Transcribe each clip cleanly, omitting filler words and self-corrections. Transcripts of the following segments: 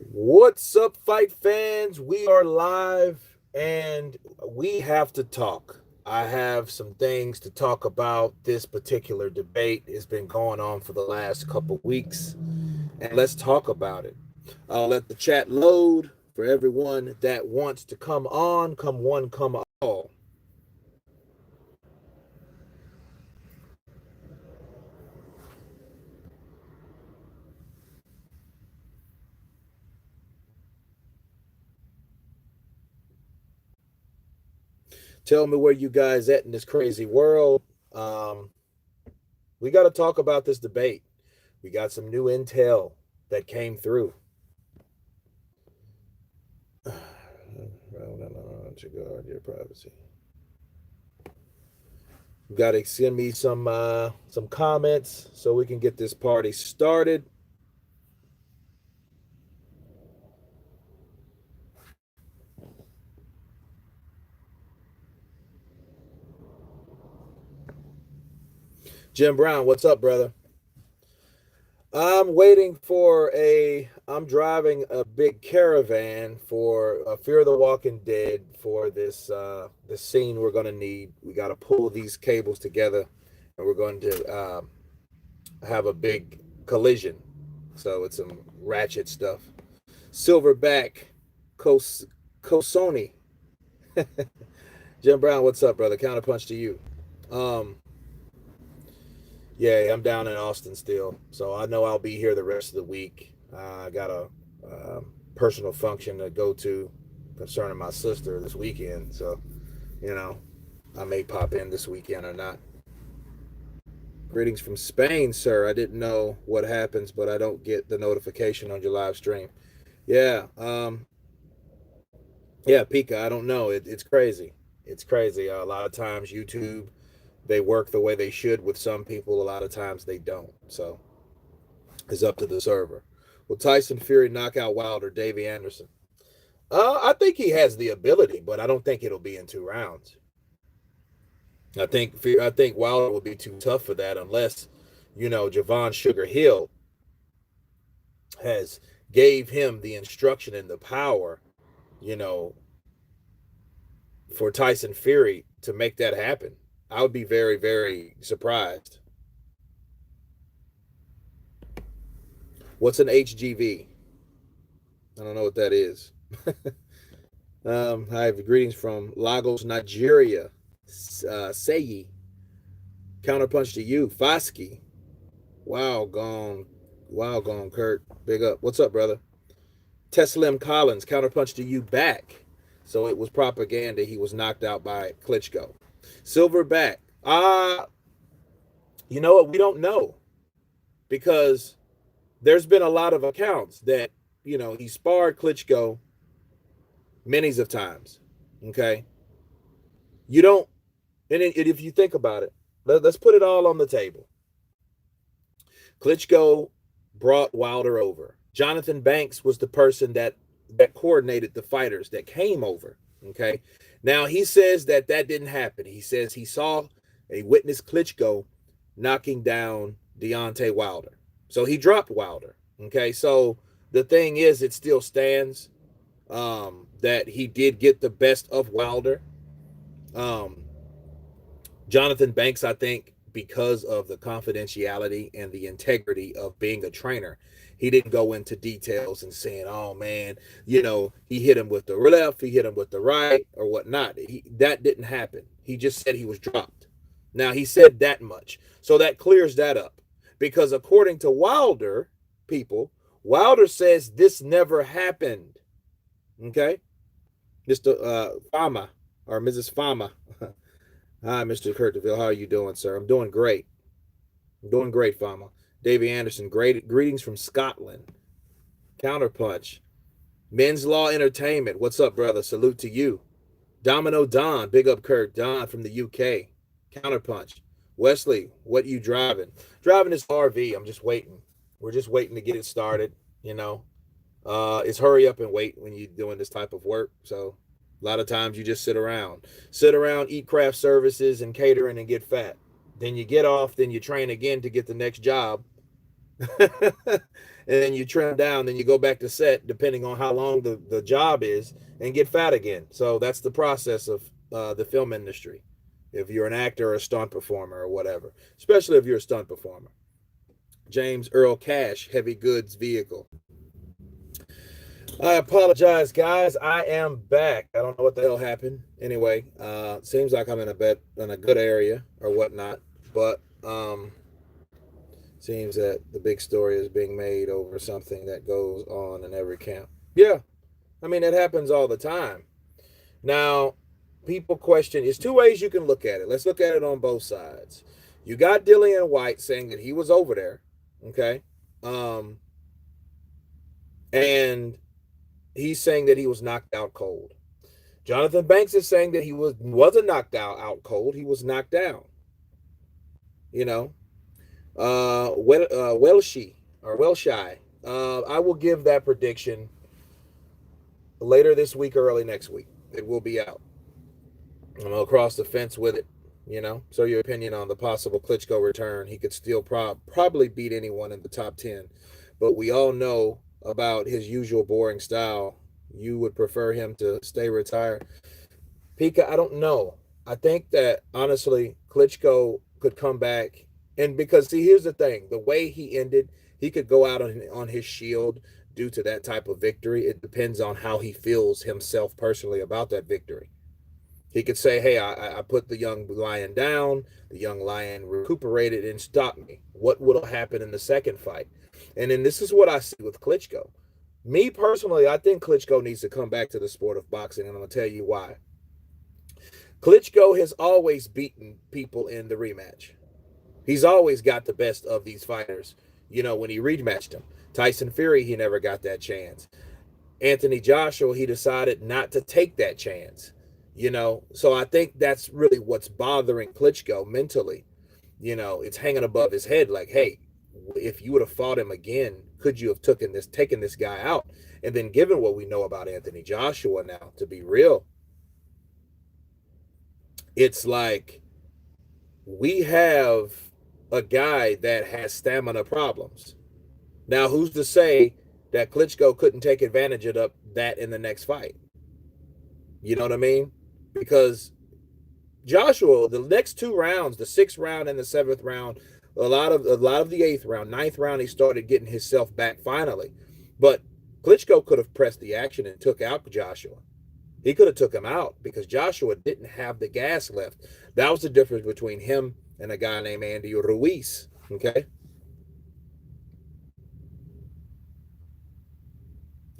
What's up, fight fans? We are live and we have to talk. I have some things to talk about. This particular debate has been going on for the last couple weeks, and let's talk about it. I'll let the chat load for everyone that wants to come on. Come one, come all. Tell me where you guys at in this crazy world. Um, we got to talk about this debate. We got some new intel that came through. To guard your privacy. You got to send me some comments so we can get this party started. Jim Brown, what's up, brother? I'm driving a big caravan for Fear of the Walking Dead for this scene we're gonna need. We got to pull these cables together, and we're going to have a big collision. So it's some ratchet stuff. Silverback, Kos Kosoni. Jim Brown, what's up, brother? Counterpunch to you. Um, yeah, I'm down in Austin still, so I know I'll be here the rest of the week. I got a personal function to go to concerning my sister this weekend, so you know I may pop in this weekend or not. Greetings from Spain, sir. I didn't know what happens, but I don't get the notification on your live stream. Yeah, yeah, Pika. I don't know. It's crazy. It's crazy. A lot of times YouTube they work the way they should with some people. A lot of times they don't. So it's up to the server. Will Tyson Fury knock out Wilder? Davey Anderson. I think he has the ability, but I don't think it'll be in 2 rounds. I think Wilder will be too tough for that unless Javon Sugar Hill has gave him the instruction and the power, you know, for Tyson Fury to make that happen. I would be very, very surprised. What's an HGV? I don't know what that is. I have greetings from Lagos, Nigeria. Seyi. Counterpunch to you. Foskey. Wow, gone. Wow, gone, Kurt. Big up. What's up, brother? Teslim Collins. Counterpunch to you back. So it was propaganda. He was knocked out by Klitschko. Silverback. You know what? We don't know because there's been a lot of accounts that, he sparred Klitschko many of times. Okay. You don't, and if you think about it, let's put it all on the table. Klitschko brought Wilder over. Jonathan Banks was the person that coordinated the fighters that came over. Okay. Now he says that didn't happen. He says he saw a witness Klitschko knocking down Deontay Wilder. So he dropped Wilder. Okay. So the thing is, it still stands that he did get the best of Wilder. Um, Jonathan Banks, I think, because of the confidentiality and the integrity of being a trainer, he didn't go into details and saying, "Oh man, he hit him with the left, he hit him with the right, or whatnot." That didn't happen. He just said he was dropped. Now he said that much, so that clears that up. Because according to Wilder, Wilder says this never happened. Okay, Mr. Fama or Mrs. Fama. Hi, Mr. Kurt DeVille. How are you doing, sir? I'm doing great. I'm doing great, Fama. Davey Anderson, great greetings from Scotland. Counterpunch. Men's Law Entertainment. What's up, brother? Salute to you. Domino Don. Big up, Kurt. Don from the UK. Counterpunch. Wesley, what you driving? Driving this RV. I'm just waiting. We're just waiting to get it started. It's hurry up and wait when you're doing this type of work. So a lot of times you just sit around, eat craft services and catering and get fat. Then you get off, then you train again to get the next job. and then you trim down, then you go back to set, depending on how long the job is, and get fat again. So that's the process of the film industry. If you're an actor or a stunt performer or whatever, especially if you're a stunt performer. James Earl Cash, Heavy Goods Vehicle. I apologize, guys. I am back. I don't know what the hell happened. Anyway, seems like I'm in a good area or whatnot, but seems that the big story is being made over something that goes on in every camp. Yeah, I mean it happens all the time. Now, people question. There's two ways you can look at it. Let's look at it on both sides. You got Dillian White saying that he was over there, okay, and he's saying that he was knocked out cold. Jonathan Banks is saying that he wasn't knocked out cold. He was knocked down. You know, Welshi or Welshi. I will give that prediction later this week or early next week. It will be out. I'm gonna cross the fence with it. You know, so your opinion on the possible Klitschko return. He could still probably beat anyone in the top 10, but we all know about his usual boring style. You would prefer him to stay retired. Pika, I don't know. I think that honestly, Klitschko could come back. And because, see, here's the thing. The way he ended, he could go out on his shield due to that type of victory. It depends on how he feels himself personally about that victory. He could say, hey, I put the young lion down. The young lion recuperated and stopped me. What will happen in the second fight? And then this is what I see with Klitschko. Me personally, I think Klitschko needs to come back to the sport of boxing, and I'm going to tell you why. Klitschko has always beaten people in the rematch. He's always got the best of these fighters, you know, when he rematched him. Tyson Fury, he never got that chance. Anthony Joshua, he decided not to take that chance, you know. So I think that's really what's bothering Klitschko mentally. You know, it's hanging above his head like, hey, if you would have fought him again, could you have taken this guy out? And then given what we know about Anthony Joshua now, to be real, it's like we have a guy that has stamina problems. Now, who's to say that Klitschko couldn't take advantage of that in the next fight? You know what I mean? Because Joshua, the next two rounds, the 6th round and the 7th round, a lot of the 8th round, 9th round, he started getting himself back finally. But Klitschko could have pressed the action and took out Joshua. He could have took him out because Joshua didn't have the gas left. That was the difference between him and a guy named Andy Ruiz. Okay.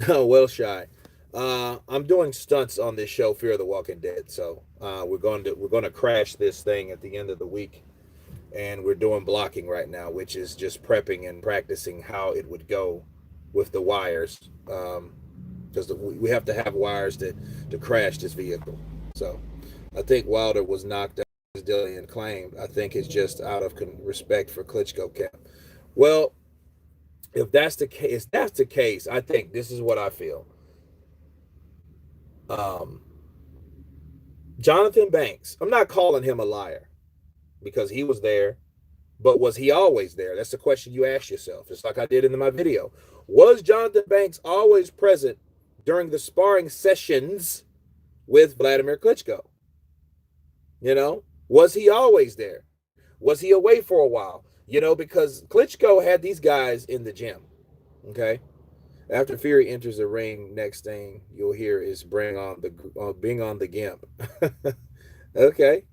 Oh, well, Shy. I'm doing stunts on this show, Fear of the Walking Dead. So we're going to crash this thing at the end of the week, and we're doing blocking right now, which is just prepping and practicing how it would go with the wires, because we have to have wires to crash this vehicle. So I think Wilder was knocked out, as Dillian claimed. I think it's just out of respect for Klitschko camp. Well, if that's the case, I think this is what I feel. Jonathan Banks, I'm not calling him a liar because he was there, but was he always there? That's the question you ask yourself. Just like I did in my video. Was Jonathan Banks always present during the sparring sessions with Wladimir Klitschko? You know, was he always there? Was he away for a while? You know, because Klitschko had these guys in the gym. Okay. After Fury enters the ring, next thing you'll hear is bring on the gimp. Okay.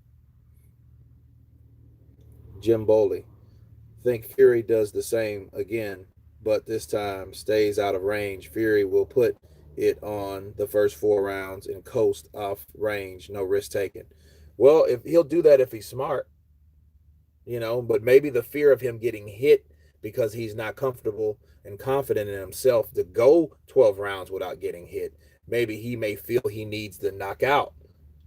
Jim Boley. Think Fury does the same again, but this time stays out of range. Fury will put it on the first 4 rounds and coast off range, no risk taken. Well, if he'll do that if he's smart, you know, but maybe the fear of him getting hit because he's not comfortable and confident in himself to go 12 rounds without getting hit. Maybe he may feel he needs the knockout.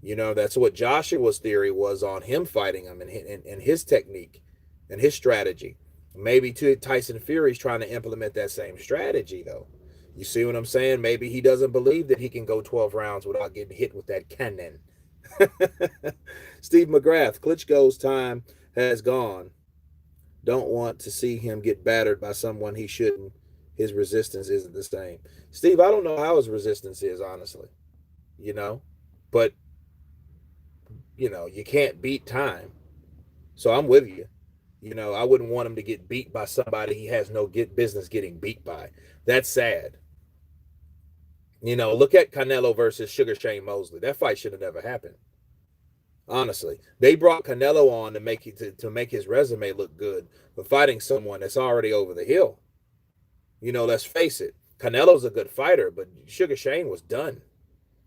You know, that's what Joshua's theory was on him fighting him and his technique and his strategy. Maybe Tyson Fury's trying to implement that same strategy, though. You see what I'm saying? Maybe he doesn't believe that he can go 12 rounds without getting hit with that cannon. Steve McGrath, Klitschko's time has gone. Don't want to see him get battered by someone he shouldn't. his resistance isn't the same. Steve, I don't know how his resistance is, honestly. You know, but you can't beat time. So I'm with you. I wouldn't want him to get beat by somebody he has no business getting beat by. That's sad. Look at Canelo versus Sugar Shane Mosley. That fight should have never happened. Honestly, they brought Canelo on to make his resume look good for fighting someone that's already over the hill. Let's face it. Canelo's a good fighter, but Sugar Shane was done.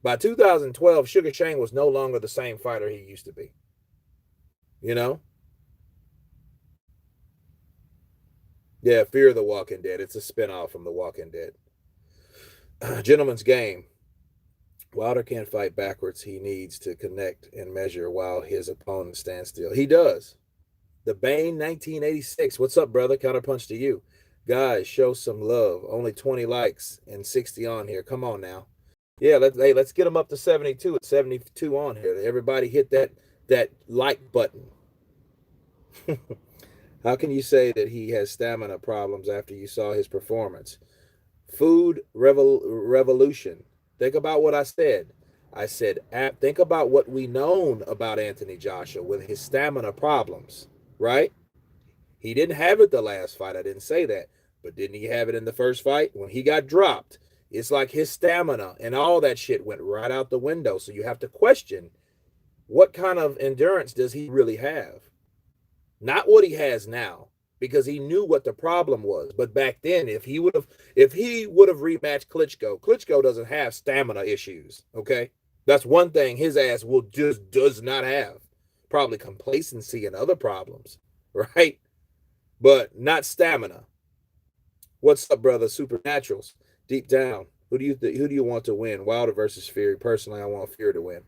By 2012, Sugar Shane was no longer the same fighter he used to be. Yeah, Fear of the Walking Dead. It's a spinoff from The Walking Dead. Gentleman's Game. Wilder can't fight backwards. He needs to connect and measure while his opponent stands still. He does. The Bane 1986. What's up, brother? Counterpunch to you. Guys, show some love. Only 20 likes and 60 on here. Come on now. Yeah, let's get them up to 72. It's 72 on here. Everybody hit that like button. How can you say that he has stamina problems after you saw his performance? Food revolution. Think about what I said. I said, think about what we known about Anthony Joshua with his stamina problems, right? He didn't have it the last fight. I didn't say that. But didn't he have it in the first fight? When he got dropped, it's like his stamina and all that shit went right out the window. So you have to question, what kind of endurance does he really have? Not what he has now, because he knew what the problem was. But back then, if he would have rematched Klitschko doesn't have stamina issues. Okay, that's one thing his ass does not have. Probably complacency and other problems, right? But not stamina. What's up, brother? Supernaturals. Deep down, who do you want to win? Wilder versus Fury. Personally, I want Fury to win.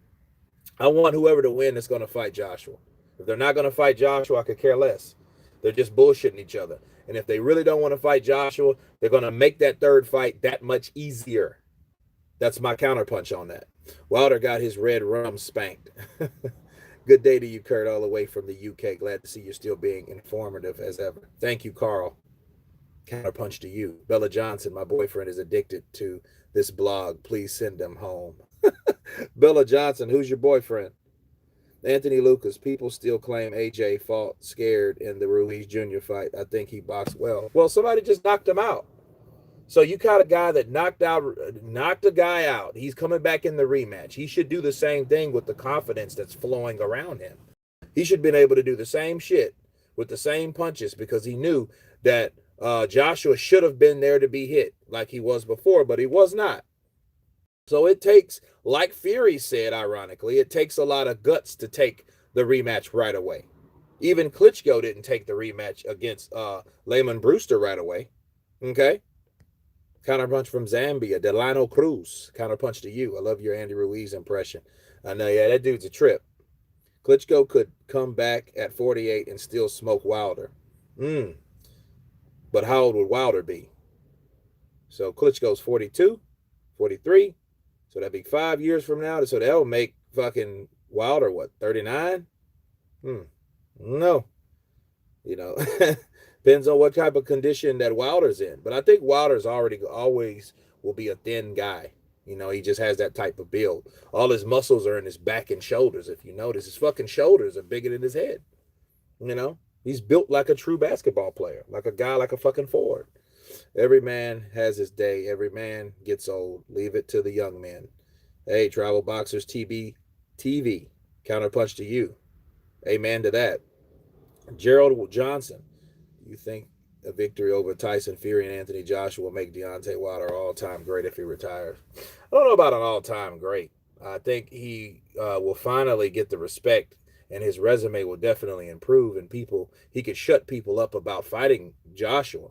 I want whoever to win that's going to fight Joshua. If they're not going to fight Joshua, I could care less. They're just bullshitting each other. And if they really don't want to fight Joshua, they're going to make that third fight that much easier. That's my counterpunch on that. Wilder got his red rum spanked. Good day to you, Kurt, all the way from the UK. Glad to see you still being informative as ever. Thank you, Carl. Counterpunch to you. Bella Johnson, my boyfriend is addicted to this blog. Please send him home. Bella Johnson, who's your boyfriend? Anthony Lucas, people still claim AJ fought scared in the Ruiz Jr. fight. I think he boxed well. Well, somebody just knocked him out. So you got a guy that knocked a guy out. He's coming back in the rematch. He should do the same thing with the confidence that's flowing around him. He should have been able to do the same shit with the same punches because he knew that Joshua should have been there to be hit like he was before, but he was not. So it takes, like Fury said, ironically, it takes a lot of guts to take the rematch right away. Even Klitschko didn't take the rematch against Lehman Brewster right away. Okay? Counterpunch from Zambia, Delano Cruz. Counterpunch to you. I love your Andy Ruiz impression. I know, yeah, that dude's a trip. Klitschko could come back at 48 and still smoke Wilder. But how old would Wilder be? So Klitschko's 42, 43. So that'd be 5 years from now. So that'll make fucking Wilder, what, 39? No. Depends on what type of condition that Wilder's in. But I think Wilder's always will be a thin guy. He just has that type of build. All his muscles are in his back and shoulders. If you notice, his fucking shoulders are bigger than his head. He's built like a true basketball player, like a guy, like a fucking forward. Every man has his day. Every man gets old. Leave it to the young men. Hey, Travel Boxers TV. Counterpunch to you. Amen to that. Gerald Johnson. You think a victory over Tyson Fury and Anthony Joshua will make Deontay Wilder all-time great if he retires? I don't know about an all-time great. I think he will finally get the respect, and his resume will definitely improve, and he could shut people up about fighting Joshua.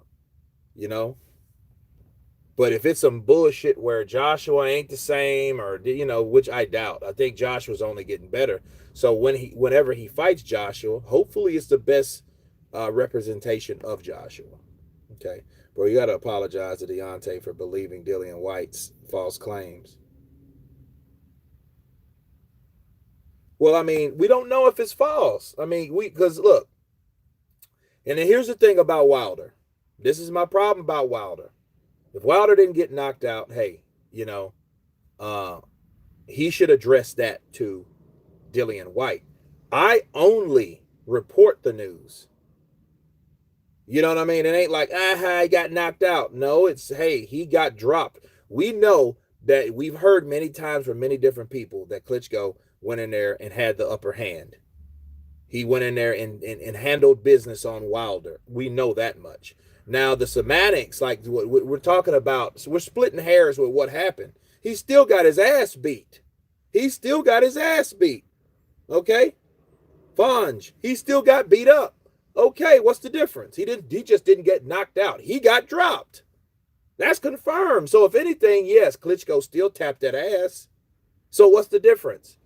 But if it's some bullshit where Joshua ain't the same, or which I doubt, I think Joshua's only getting better. So whenever he fights Joshua, hopefully it's the best representation of Joshua. Okay, bro, you gotta apologize to Deontay for believing Dillian White's false claims. Well, I mean, we don't know if it's false. I mean, because look, and then here's the thing about Wilder. This is my problem about Wilder. If Wilder didn't get knocked out, hey, you know, uh, he should address that to Dillian White. I only report the news. You know what I mean? It ain't like, he got knocked out. No, it's, hey, he got dropped. We know that we've heard many times from many different people that Klitschko went in there and had the upper hand. He went in there and handled business on Wilder. We know that much. Now, the semantics, like what we're talking about, so we're splitting hairs with what happened. He still got his ass beat. He still got his ass beat. Okay? Fonge, he still got beat up. Okay, what's the difference? He just didn't get knocked out. He got dropped. That's confirmed. So if anything, yes, Klitschko still tapped that ass. So what's the difference?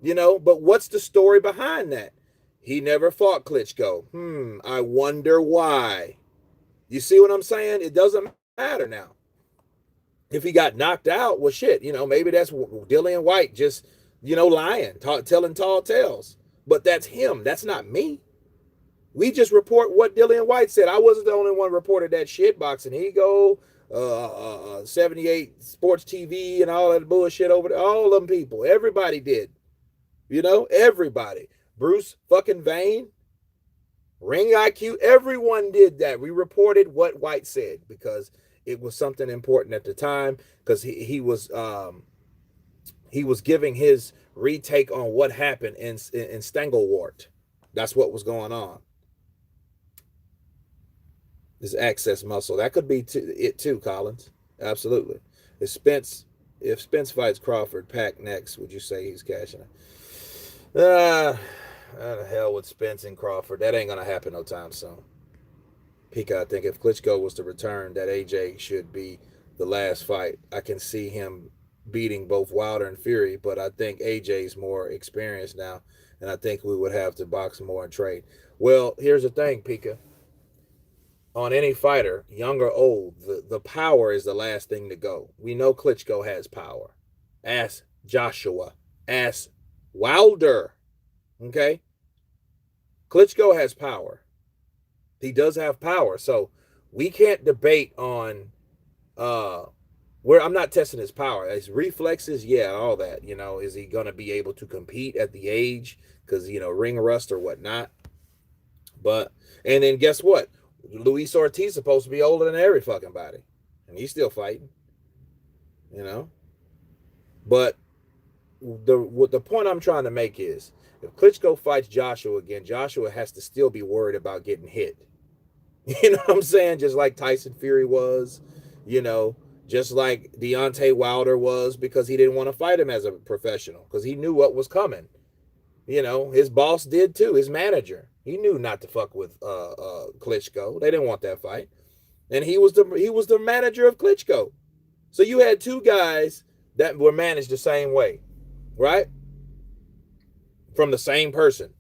You know, but what's the story behind that? He never fought Klitschko. I wonder why. You see what I'm saying? It doesn't matter now. If he got knocked out, well, shit, you know, maybe that's Dillian White just, you know, lying, telling tall tales. But that's him. That's not me. We just report what Dillian White said. I wasn't the only one reported that shit. Boxing Ego, 78 Sports TV, and all that bullshit over there. All them people. Everybody did. You know, everybody. Bruce fucking Vane, Ring IQ, everyone did that. We reported what White said because it was something important at the time, because he was giving his retake on what happened in Stanglewart. That's what was going on. This access muscle. That could be it too, Collins. Absolutely. If Spence fights Crawford, Pac next, would you say he's cashing it? The hell with Spence and Crawford. That ain't gonna happen no time soon. Pika, I think if Klitschko was to return, that AJ should be the last fight. I can see him beating both Wilder and Fury, but I think AJ's more experienced now, and I think we would have to box more and trade. Well, here's the thing, Pika. On any fighter, young or old, the power is the last thing to go. We know Klitschko has power. Ask Joshua. Ask Wilder. Okay? Klitschko has power. He does have power. So we can't debate on where I'm not testing his power. His reflexes, yeah, all that. You know, is he gonna be able to compete at the age? Because, you know, ring rust or whatnot. But and then guess what? Luis Ortiz is supposed to be older than every fucking body. And he's still fighting. You know? But the point I'm trying to make is, if Klitschko fights Joshua again, Joshua has to still be worried about getting hit. You know what I'm saying? Just like Tyson Fury was, you know, just like Deontay Wilder was, because he didn't want to fight him as a professional because he knew what was coming. You know, his boss did too, his manager. He knew not to fuck with Klitschko. They didn't want that fight. And he was the manager of Klitschko. So you had two guys that were managed the same way, right? From the same person.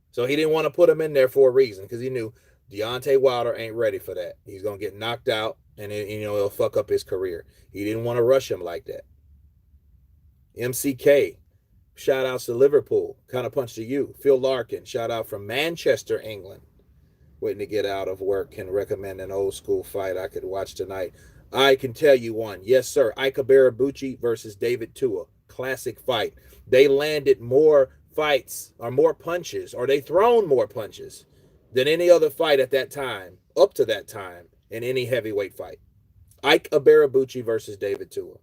So he didn't want to put him in there for a reason, because he knew Deontay Wilder ain't ready for that. He's going to get knocked out, and it'll fuck up his career. He didn't want to rush him like that. MCK, shout outs to Liverpool. Kind of punch to you. Phil Larkin, shout out from Manchester, England. Waiting to get out of work. Can recommend an old school fight I could watch tonight. I can tell you one. Yes, sir. Ika Barabuchi versus David Tua. Classic fight. They landed more fights or more punches, or they thrown more punches than any other fight at that time, up to that time, in any heavyweight fight. Ike Abarabuchi versus David Tua.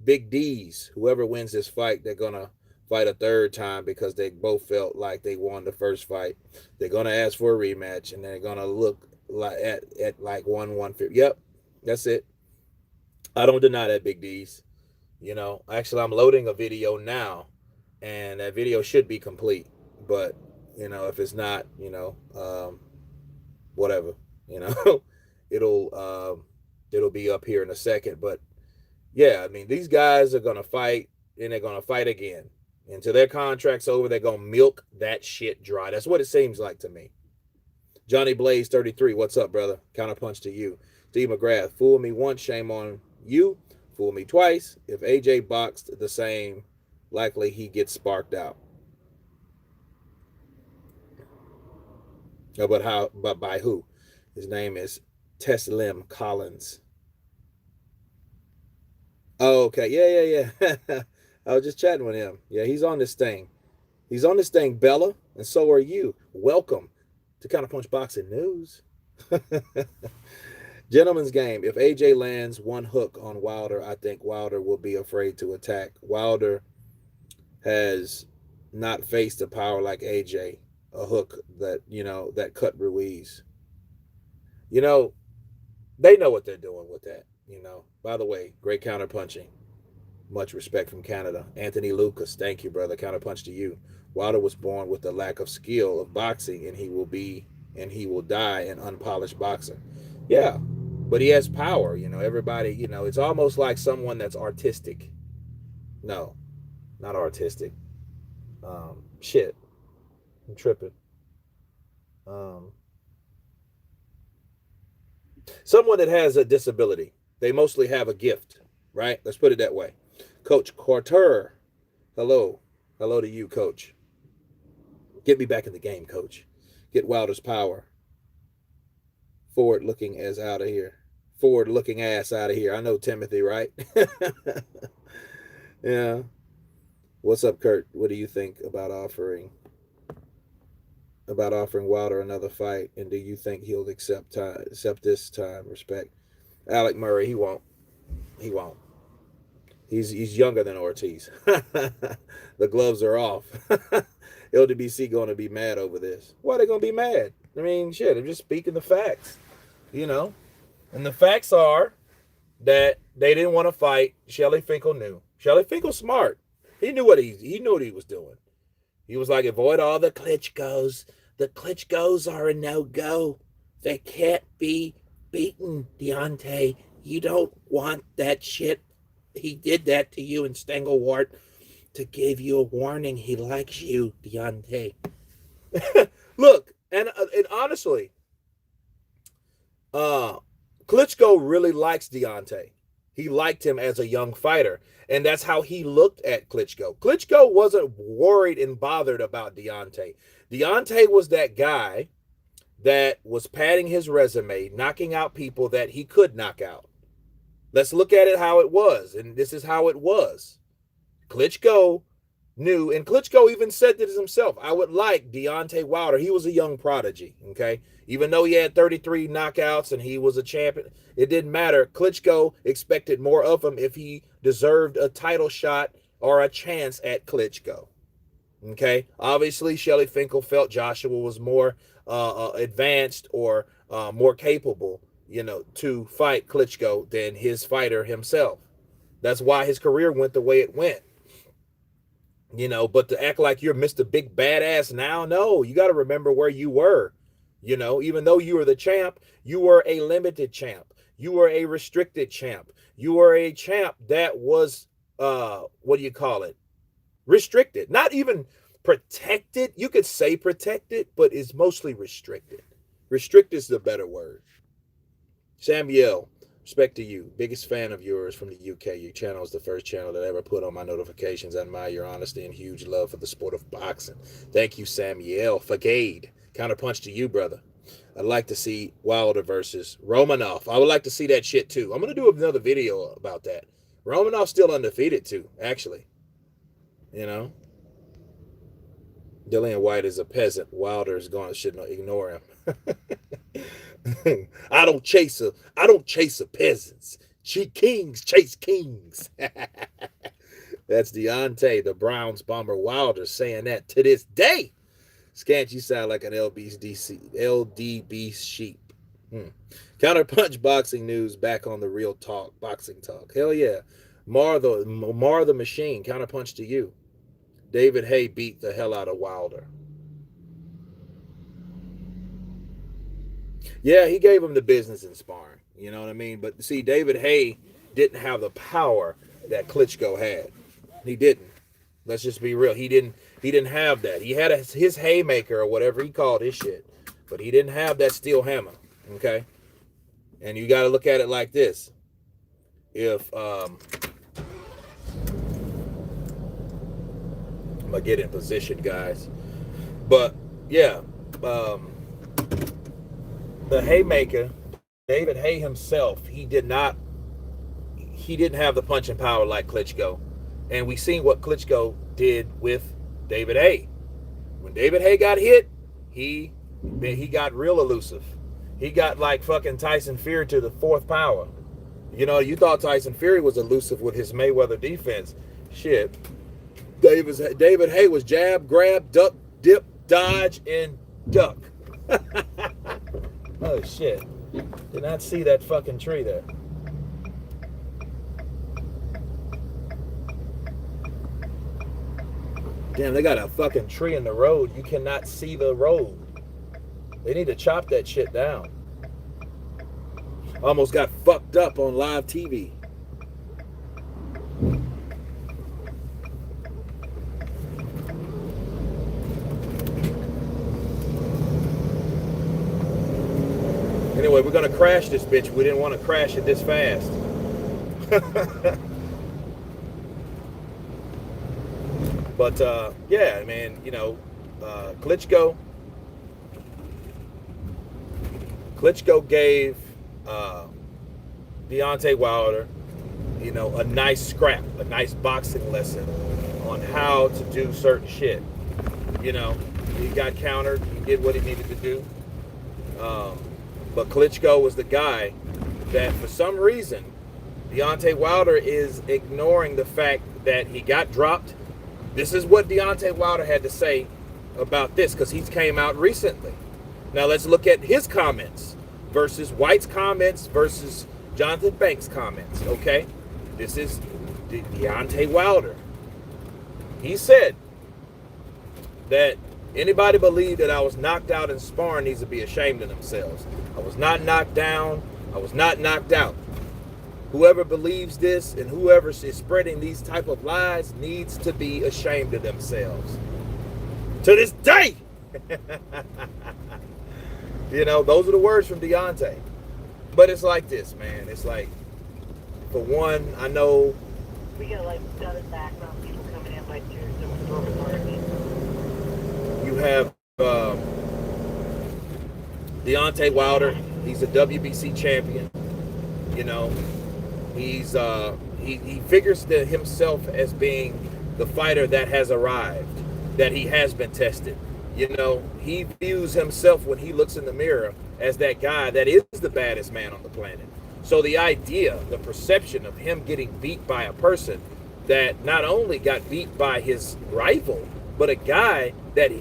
Big D's, whoever wins this fight, they're going to fight a third time because they both felt like they won the first fight. They're going to ask for a rematch, and they're going to look like at like 150. Yep, that's it. I don't deny that, Big D's. You know, actually, I'm loading a video now, and that video should be complete. But, you know, if it's not, you know, whatever, you know, it'll be up here in a second. But yeah, I mean, these guys are going to fight, and they're going to fight again. Until their contract's over, they're going to milk that shit dry. That's what it seems like to me. Johnny Blaze 33, what's up, brother? Counterpunch to you. Steve McGrath, fool me once, shame on you. Fool me twice. If AJ boxed the same, likely he gets sparked out. Oh, but by who? His name is Teslim Collins. Oh, okay. Yeah, yeah, yeah. I was just chatting with him. Yeah, he's on this thing. He's on this thing, Bella, and so are you. Welcome to Counterpunch Boxing News. Gentleman's game. If AJ lands one hook on Wilder, I think Wilder will be afraid to attack. Wilder has not faced a power like AJ, a hook that, that cut Ruiz. You know, they know what they're doing with that. By the way, great counterpunching. Much respect from Canada. Anthony Lucas, thank you, brother. Counterpunch to you. Wilder was born with the lack of skill of boxing, and he will die an unpolished boxer. Yeah, but he has power. Everybody, it's almost like someone that's artistic. No, not artistic. Shit, I'm tripping. Um, Someone that has a disability. They mostly have a gift, right? Let's put it that way. Coach Carter, hello. Hello to you, coach. Get me back in the game, coach. Get Wilder's power. Forward looking ass out of here. Forward looking ass out of here. I know Timothy, right? Yeah. What's up, Kurt? What do you think about offering Wilder another fight? And do you think he'll accept this time? Respect. Alec Murray, he won't. He won't. He's younger than Ortiz. The gloves are off. LDBC going to be mad over this. Why are they going to be mad? I mean, shit, I'm just speaking the facts, And the facts are that they didn't want to fight. Shelly Finkel knew. Shelly Finkel's smart. He knew what he was doing. He was like, avoid all the Klitschkos. The Klitschkos are a no-go. They can't be beaten, Deontay. You don't want that shit. He did that to you in Stengelwart to give you a warning. He likes you, Deontay. Look, and honestly, Klitschko really likes Deontay. He liked him as a young fighter, and that's how he looked at Klitschko. Klitschko wasn't worried and bothered about Deontay. Deontay was that guy that was padding his resume, knocking out people that he could knock out. Let's look at it how it was, and this is how it was. Klitschko knew, and Klitschko even said this himself, I would like Deontay Wilder. He was a young prodigy, okay? Even though he had 33 knockouts and he was a champion, it didn't matter. Klitschko expected more of him if he deserved a title shot or a chance at Klitschko, okay? Obviously, Shelly Finkel felt Joshua was more advanced or more capable, to fight Klitschko than his fighter himself. That's why his career went the way it went. But to act like you're Mr. Big Badass now, no, you got to remember where you were. Even though you were the champ, you were a limited champ. You were a restricted champ. You were a champ that was, what do you call it? Restricted. Not even protected. You could say protected, but it's mostly restricted. Restricted is the better word. Samuel, respect to you. Biggest fan of yours from the UK. Your channel is the first channel that I ever put on my notifications. I admire your honesty and huge love for the sport of boxing. Thank you, Samuel. Fagade. Counterpunch to you, brother. I'd like to see Wilder versus Romanov. I would like to see that shit, too. I'm going to do another video about that. Romanov's still undefeated, too, actually. Dillian White is a peasant. Wilder is going to shouldn't ignore him. I don't chase peasants. Kings chase kings. That's Deontay, the Browns bomber Wilder, saying that to this day. Scant, you sound like an LDB sheep. Counterpunch boxing news back on the real talk, boxing talk. Hell yeah. Mar the machine. Counterpunch to you. David Haye beat the hell out of Wilder. Yeah, he gave him the business in sparring. You know what I mean? But see, David Haye didn't have the power that Klitschko had. He didn't. Let's just be real. He didn't have that. He had his haymaker or whatever he called his shit. But he didn't have that steel hammer. Okay? And you got to look at it like this. If I'm gonna get in position, guys. But yeah, the haymaker, David Haye himself, he did not he didn't have the punching power like Klitschko. And we seen what Klitschko did with David Haye. When David Haye got hit, he got real elusive. He got like fucking Tyson Fury to the fourth power. You know, you thought Tyson Fury was elusive with his Mayweather defense. Shit. David Haye was jab, grab, duck, dip, dodge, and duck. Oh, shit. Did not see that fucking tree there. Damn, they got a fucking tree in the road. You cannot see the road. They need to chop that shit down. Almost got fucked up on live TV. Anyway, we're gonna crash this bitch. We didn't want to crash it this fast. But yeah, man, you know, Klitschko gave Deontay Wilder, you know, a nice scrap, a nice boxing lesson on how to do certain shit. You know, he got countered, he did what he needed to do. But Klitschko was the guy that, for some reason, Deontay Wilder is ignoring the fact that he got dropped. This is what Deontay Wilder had to say about this, because he's came out recently. Now let's look at his comments versus White's comments versus Jonathan Banks' comments, okay? This is Deontay Wilder. He said that anybody believe that I was knocked out in sparring needs to be ashamed of themselves. I was not knocked down. I was not knocked out. Whoever believes this and whoever is spreading these type of lies needs to be ashamed of themselves. To this day! You know, those are the words from Deontay. But it's like this, man. It's like, for one, I know... We got like dotted background, people coming in like two door parties. You have Deontay Wilder. He's a WBC champion. You know, he's he figures to himself as being the fighter that has arrived, that he has been tested. You know, he views himself when he looks in the mirror as that guy that is the baddest man on the planet. So the idea, the perception of him getting beat by a person that not only got beat by his rival, but a guy that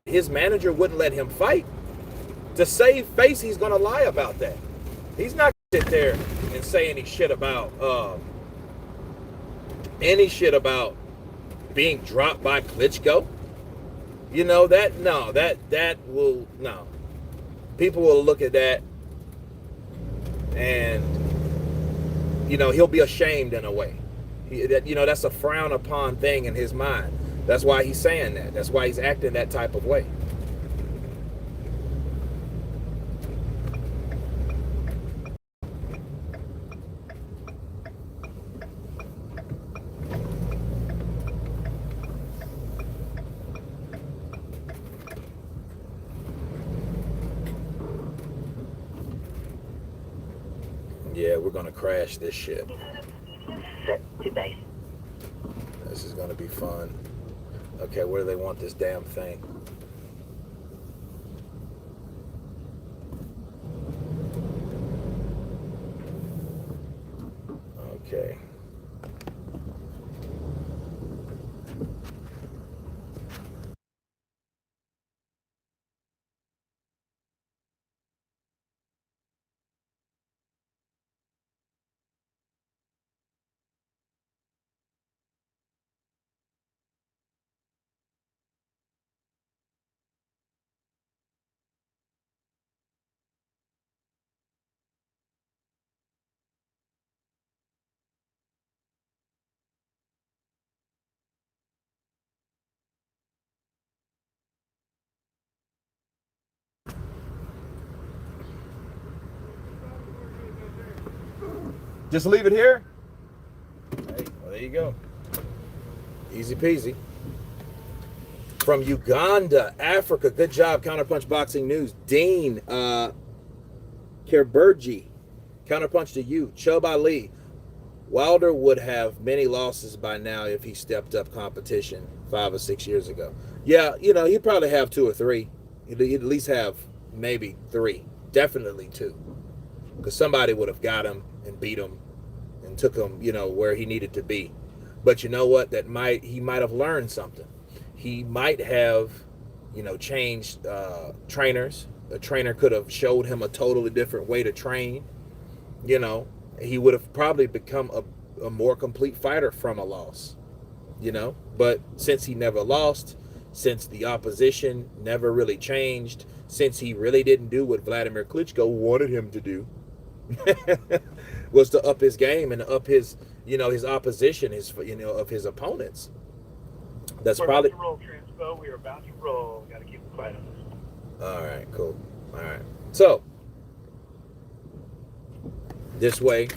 his manager wouldn't let him fight, to save face, he's gonna lie about that. He's not gonna sit there and say any shit about being dropped by Klitschko. You know, that will no. People will look at that and, you know, he'll be ashamed in a way. You know, that's a frown upon thing in his mind. That's why he's saying that. That's why he's acting that type of way. Yeah, we're gonna crash this shit. This is gonna be fun. Okay, where do they want this damn thing? Okay. Just leave it here? Hey, well, there you go. Easy peasy. From Uganda, Africa. Good job, Counterpunch Boxing News. Dean Kerbergi. Counterpunch to you. Chub Ali. Wilder would have many losses by now if he stepped up competition 5 or 6 years ago. Yeah, he'd probably have two or three. He'd at least have maybe three, definitely two, because somebody would have got him and beat him and took him, where he needed to be. But you know what? He might have learned something. He might have, changed trainers. A trainer could have showed him a totally different way to train. You know, he would have probably become a more complete fighter from a loss. But since he never lost, since the opposition never really changed, since he really didn't do what Vladimir Klitschko wanted him to do, was to up his game and up his, his opposition, of his opponents. That's We're probably. about to roll, Transpo. We are about to roll. Got to keep it quiet on this. All right, cool. All right. So, this way,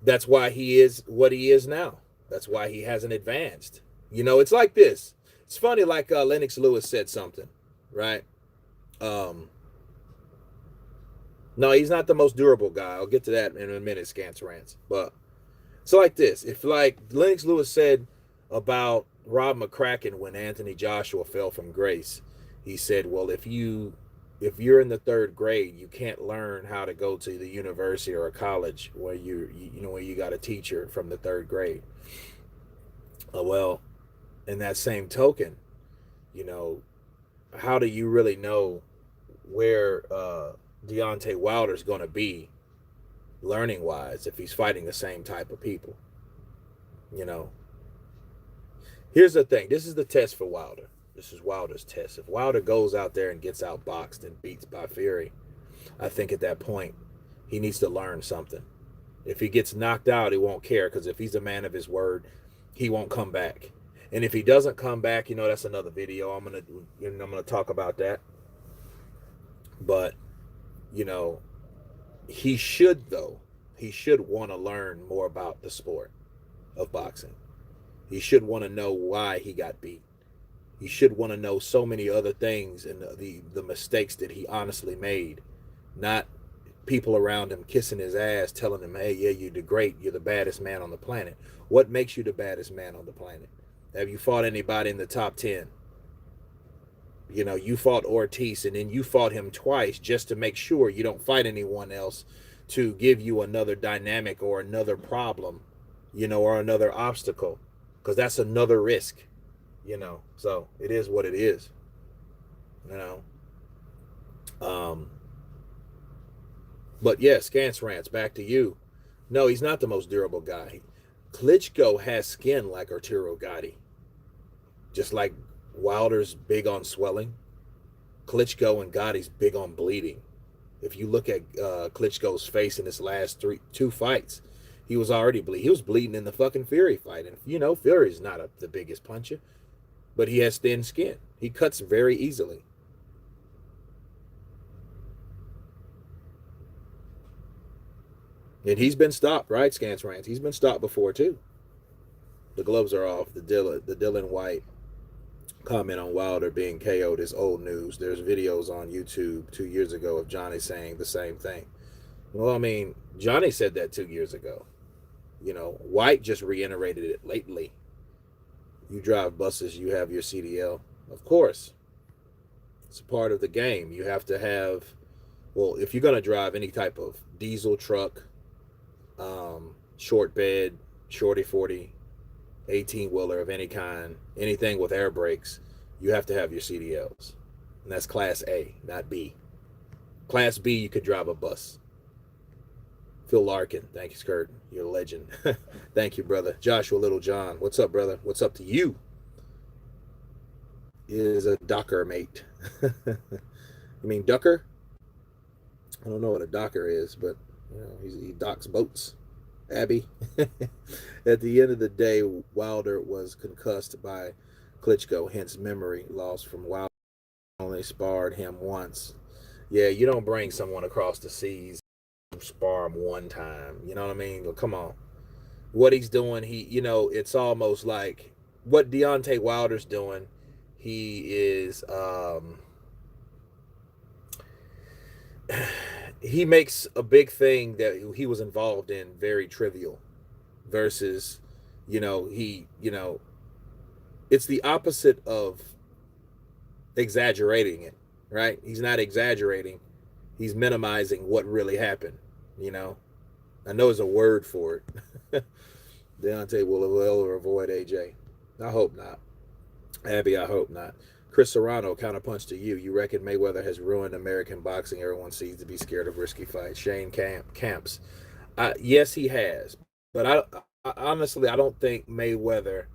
that's why he is what he is now. That's why he hasn't advanced. It's like this. It's funny, like Lennox Lewis said something, right? No, he's not the most durable guy. I'll get to that in a minute, Scance Rants. But it's like this. If, like Lennox Lewis said about Rob McCracken when Anthony Joshua fell from grace, he said, well, if you're in the third grade, you can't learn how to go to the university or a college where where you got a teacher from the third grade. Well, in that same token, how do you really know where Deontay Wilder's going to be learning wise if he's fighting the same type of people? Here's the thing. This is the test for Wilder. This is Wilder's test. If Wilder goes out there and gets outboxed and beats by Fury, I think at that point he needs to learn something. If he gets knocked out, he won't care, because if he's a man of his word, he won't come back. And if he doesn't come back, that's another video. I'm gonna talk about that. But he should want to learn more about the sport of boxing. He should want to know why he got beat. He should want to know so many other things and the mistakes that he honestly made, not people around him kissing his ass, telling him, hey, yeah, you did great. You're the baddest man on the planet. What makes you the baddest man on the planet? Have you fought anybody in the top 10? You fought Ortiz, and then you fought him twice just to make sure you don't fight anyone else to give you another dynamic or another problem, or another obstacle, because that's another risk, so it is what it is, but yeah, Scance Rants, back to you. No, he's not the most durable guy. Klitschko has skin like Arturo Gatti, just like Wilder's big on swelling. Klitschko and Gotti's big on bleeding. If you look at Klitschko's face in his last two fights, he was already bleeding. He was bleeding in the fucking Fury fight. And, Fury's not the biggest puncher, but he has thin skin. He cuts very easily. And he's been stopped, right, Scance Rants? He's been stopped before, too. The gloves are off. The Dylan White comment on Wilder being KO'd is old news. There's videos on YouTube 2 years ago of Johnny saying the same thing. Well, I mean, Johnny said that 2 years ago. White just reiterated it lately. You drive buses, you have your CDL. Of course. It's a part of the game. You have to have, well, if you're going to drive any type of diesel truck, short bed, shorty 40, 18-wheeler of any kind, anything with air brakes, you have to have your CDLs. And that's Class A, not B. Class B, you could drive a bus. Phil Larkin, thank you, Skirt. You're a legend. Thank you, brother. Joshua Littlejohn, what's up, brother? What's up to you? Is a docker, mate. You mean ducker? I don't know what a docker is, but he docks boats. Abby. At the end of the day, Wilder was concussed by Klitschko, hence memory loss from Wilder. Only sparred him once. Yeah, you don't bring someone across the seas, spar him one time. You know what I mean? Well, come on. What he's doing, it's almost like what Deontay Wilder's doing. He is, he makes a big thing that he was involved in very trivial versus, it's the opposite of exaggerating it, right? He's not exaggerating. He's minimizing what really happened, you know. I know there's a word for it. Deontay will avoid AJ. I hope not. Abby, I hope not. Chris Serrano, counterpunch to you. You reckon Mayweather has ruined American boxing? Everyone seems to be scared of risky fights. Shane Camps. Yes, he has. But honestly, I don't think Mayweather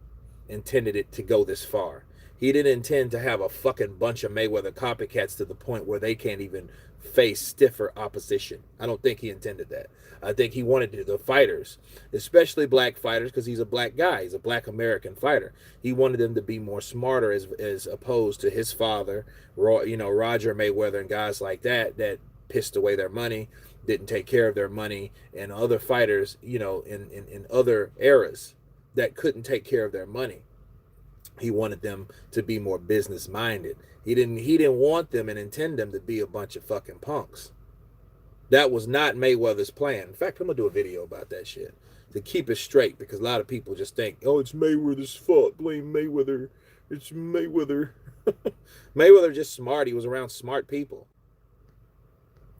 intended it to go this far. He didn't intend to have a fucking bunch of Mayweather copycats to the point where they can't even face stiffer opposition. I don't think he intended that. I think he wanted the fighters, especially black fighters, because he's a black guy. He's a black American fighter. He wanted them to be more smarter as opposed to his father, Roger Mayweather and guys like that pissed away their money, didn't take care of their money, and other fighters, in other eras that couldn't take care of their money. He wanted them to be more business minded. He didn't want them and intend them to be a bunch of fucking punks. That was not Mayweather's plan. In fact, I'm gonna do a video about that shit to keep it straight, because a lot of people just think, oh, it's Mayweather's fault. Blame Mayweather. It's Mayweather. Mayweather just smart. He was around smart people.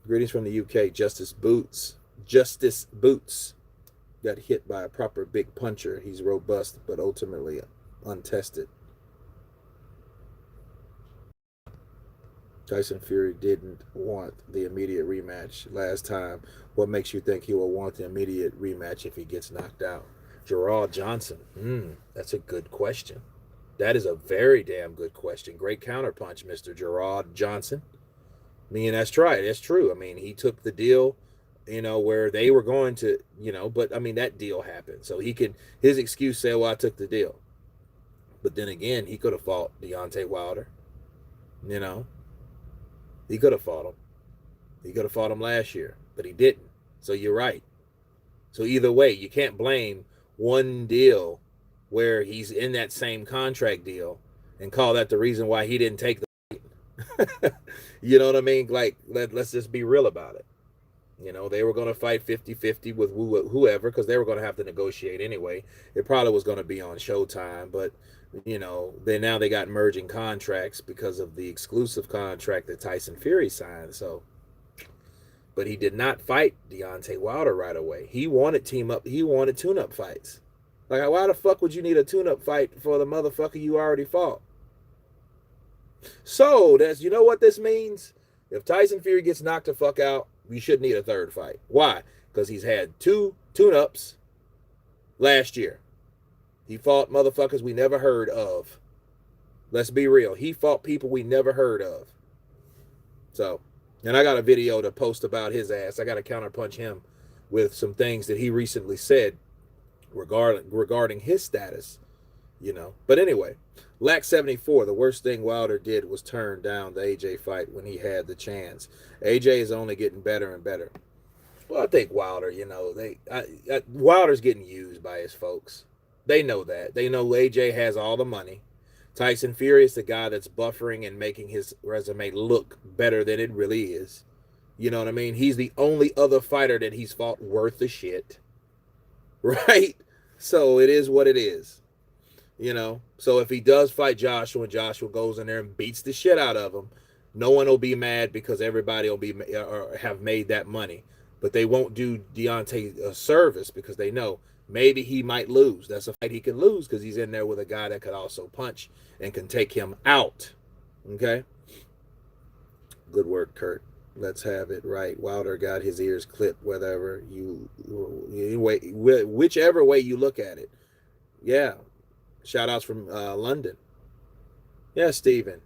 Greetings from the UK. Justice Boots got hit by a proper big puncher. He's robust, but ultimately untested. Tyson Fury didn't want the immediate rematch last time. What makes you think he will want the immediate rematch if he gets knocked out? Gerard Johnson. That's a good question. That is a very damn good question. Great counterpunch, Mr. Gerard Johnson. I mean, that's right. That's true. I mean, he took the deal, where they were going to, but I mean, that deal happened. So his excuse say, well, I took the deal. But then again, he could have fought Deontay Wilder. He could have fought him. He could have fought him last year, but he didn't. So you're right. So either way, you can't blame one deal where he's in that same contract deal and call that the reason why he didn't take the fight. You know what I mean? Like, let's just be real about it. They were going to fight 50-50 with whoever, because they were going to have to negotiate anyway. It probably was going to be on Showtime, but now they got merging contracts because of the exclusive contract that Tyson Fury signed. So, but he did not fight Deontay Wilder right away. He wanted tune-up fights. Like, why the fuck would you need a tune-up fight for the motherfucker you already fought? So, you know what this means? If Tyson Fury gets knocked the fuck out, we shouldn't need a third fight. Why? Because he's had 2 tune-ups last year. He fought motherfuckers we never heard of. Let's be real. He fought people we never heard of. So, and I got a video to post about his ass. I got to counterpunch him with some things that he recently said regarding his status, But anyway, Lax 74, the worst thing Wilder did was turn down the AJ fight when he had the chance. AJ is only getting better and better. Well, I think Wilder, Wilder's getting used by his folks. They know that. They know AJ has all the money. Tyson Fury is the guy that's buffering and making his resume look better than it really is. You know what I mean? He's the only other fighter that he's fought worth the shit. Right? So it is what it is. So if he does fight Joshua and Joshua goes in there and beats the shit out of him, no one will be mad because everybody will be or have made that money. But they won't do Deontay a service because they know maybe he might lose. That's a fight he can lose because he's in there with a guy that could also punch and can take him out. Okay? Good work, Kurt. Let's have it right. Wilder got his ears clipped, whichever way you look at it. Yeah. Shout outs from London. Yeah, Steven.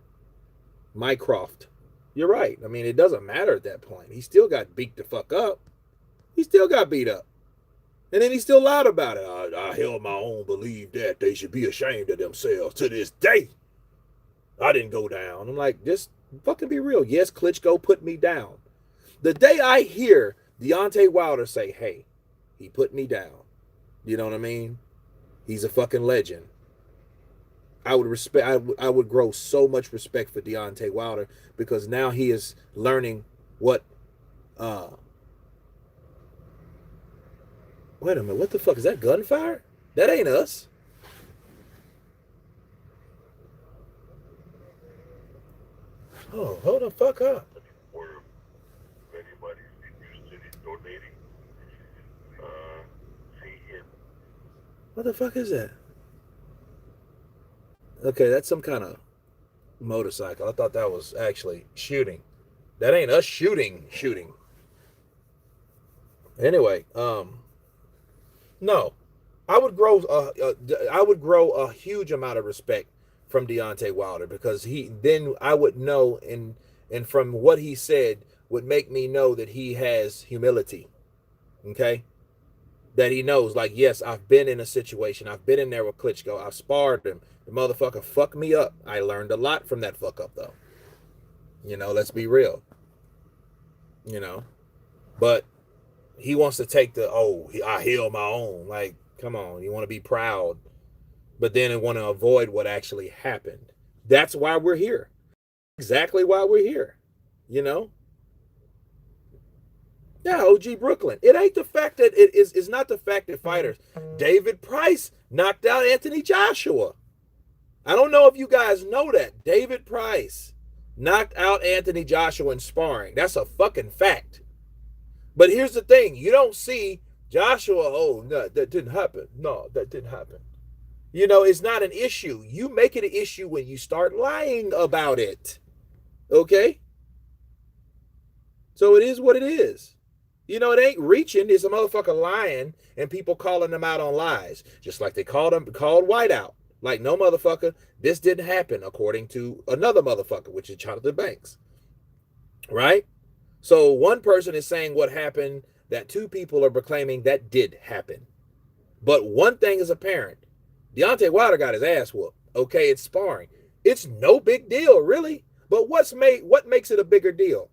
Mycroft. You're right. I mean, it doesn't matter at that point. He still got beat the fuck up. He still got beat up. And then he still lied about it. I held my own, believe that. They should be ashamed of themselves to this day. I didn't go down. I'm like, just fucking be real. Yes, Klitschko put me down. The day I hear Deontay Wilder say, hey, he put me down. You know what I mean? He's a fucking legend. I would grow so much respect for Deontay Wilder because now he is learning what Uh, Wait a minute. What the fuck is that? Gunfire? That ain't us. Oh, hold the fuck up. Or if anybody's interested in donating, see him. What the fuck is that? Okay, that's some kind of motorcycle. I thought that was actually shooting. That ain't us shooting. Anyway, no, I would grow a huge amount of respect from Deontay Wilder, because then I would know, and from what he said would make me know that he has humility. Okay, that he knows, like, yes, I've been in a situation. I've been in there with Klitschko. I've sparred him. The motherfucker fucked me up. I learned a lot from that fuck up, though. Let's be real. You know, but he wants to take I heal my own. Like, come on, you want to be proud, but then want to avoid what actually happened. That's why we're here. Exactly why we're here. You know? Yeah, OG Brooklyn. It ain't the fact that it's not the fact that fighters. David Price knocked out Anthony Joshua. I don't know if you guys know that. David Price knocked out Anthony Joshua in sparring. That's a fucking fact. But here's the thing. You don't see Joshua, oh, no, that didn't happen. No, that didn't happen. It's not an issue. You make it an issue when you start lying about it. Okay? So it is what it is. It ain't reaching. It's a motherfucker lying and people calling them out on lies. Just like they called White out. Like, no, motherfucker, this didn't happen, according to another motherfucker, which is Jonathan Banks. Right? So one person is saying what happened that two people are proclaiming that did happen. But one thing is apparent. Deontay Wilder got his ass whooped. Okay, it's sparring. It's no big deal, really. But what makes it a bigger deal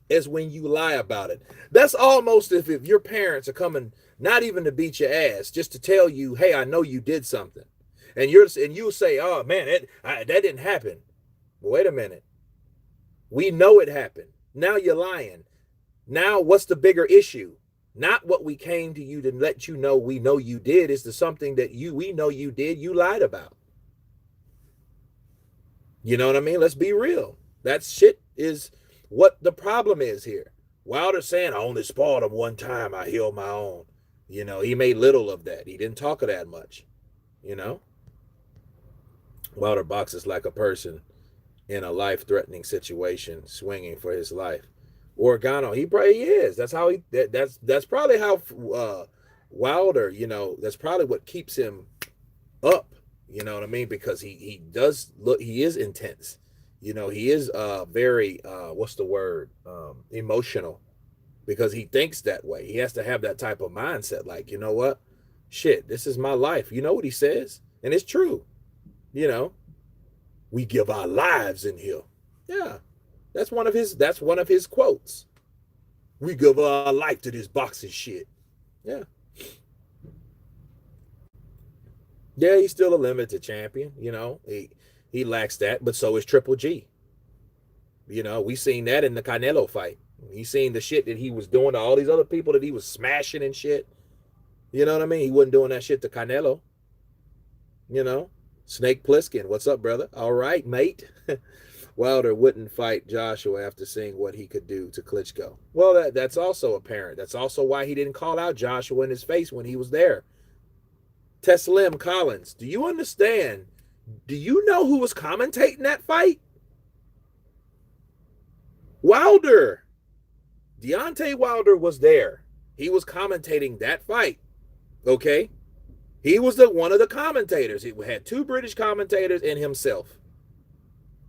is when you lie about it. That's almost if your parents are coming, not even to beat your ass, just to tell you, hey, I know you did something. And you say, oh man, that didn't happen. But wait a minute. We know it happened. Now you're lying. Now what's the bigger issue? Not what we came to you to let you know we know you did. It's the something that we know you did, you lied about. You know what I mean? Let's be real. That shit is what the problem is here. Wilder saying, I only sparred him one time. I healed my own. He made little of that. He didn't talk of that much. Wilder boxes like a person in a life-threatening situation, swinging for his life. Organo, he probably is. That's how that's probably how Wilder, that's probably what keeps him up. You know what I mean? Because he does look, he is intense. He is very what's the word? Emotional, because he thinks that way. He has to have that type of mindset. Like, you know what? Shit, this is my life. You know what he says? And it's true. We give our lives in here. Yeah. That's one of his quotes. We give our life to this boxing shit. Yeah. Yeah, he's still a limited champion, He lacks that, but so is Triple G. We seen that in the Canelo fight. He seen the shit that he was doing to all these other people that he was smashing and shit. You know what I mean? He wasn't doing that shit to Canelo. Snake Plissken, what's up, brother? All right, mate. Wilder wouldn't fight Joshua after seeing what he could do to Klitschko. Well, that's also apparent. That's also why he didn't call out Joshua in his face when he was there. Teslim Collins, do you understand? Do you know who was commentating that fight? Wilder. Deontay Wilder was there. He was commentating that fight. Okay? He was one of the commentators. He had two British commentators and himself.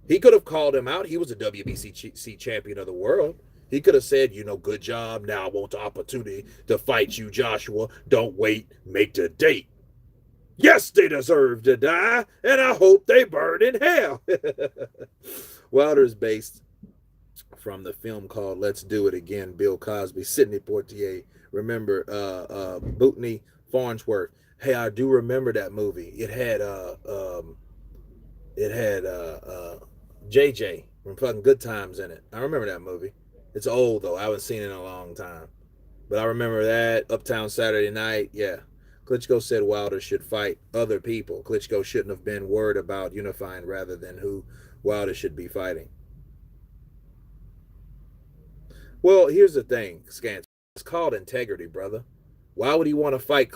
He could have called him out. He was a WBC champion of the world. He could have said, good job. Now I want the opportunity to fight you, Joshua. Don't wait. Make the date. Yes, they deserve to die, and I hope they burn in hell. Wilder is based from the film called Let's Do It Again. Bill Cosby, Sidney Poitier. Remember, Bootney Farnsworth. Hey, I do remember that movie. It had JJ from fucking Good Times in it. I remember that movie. It's old though. I haven't seen it in a long time. But I remember that Uptown Saturday Night. Yeah. Klitschko said Wilder should fight other people. Klitschko shouldn't have been worried about unifying rather than who Wilder should be fighting. Well, here's the thing, Scans. It's called integrity, brother. Why would he want to fight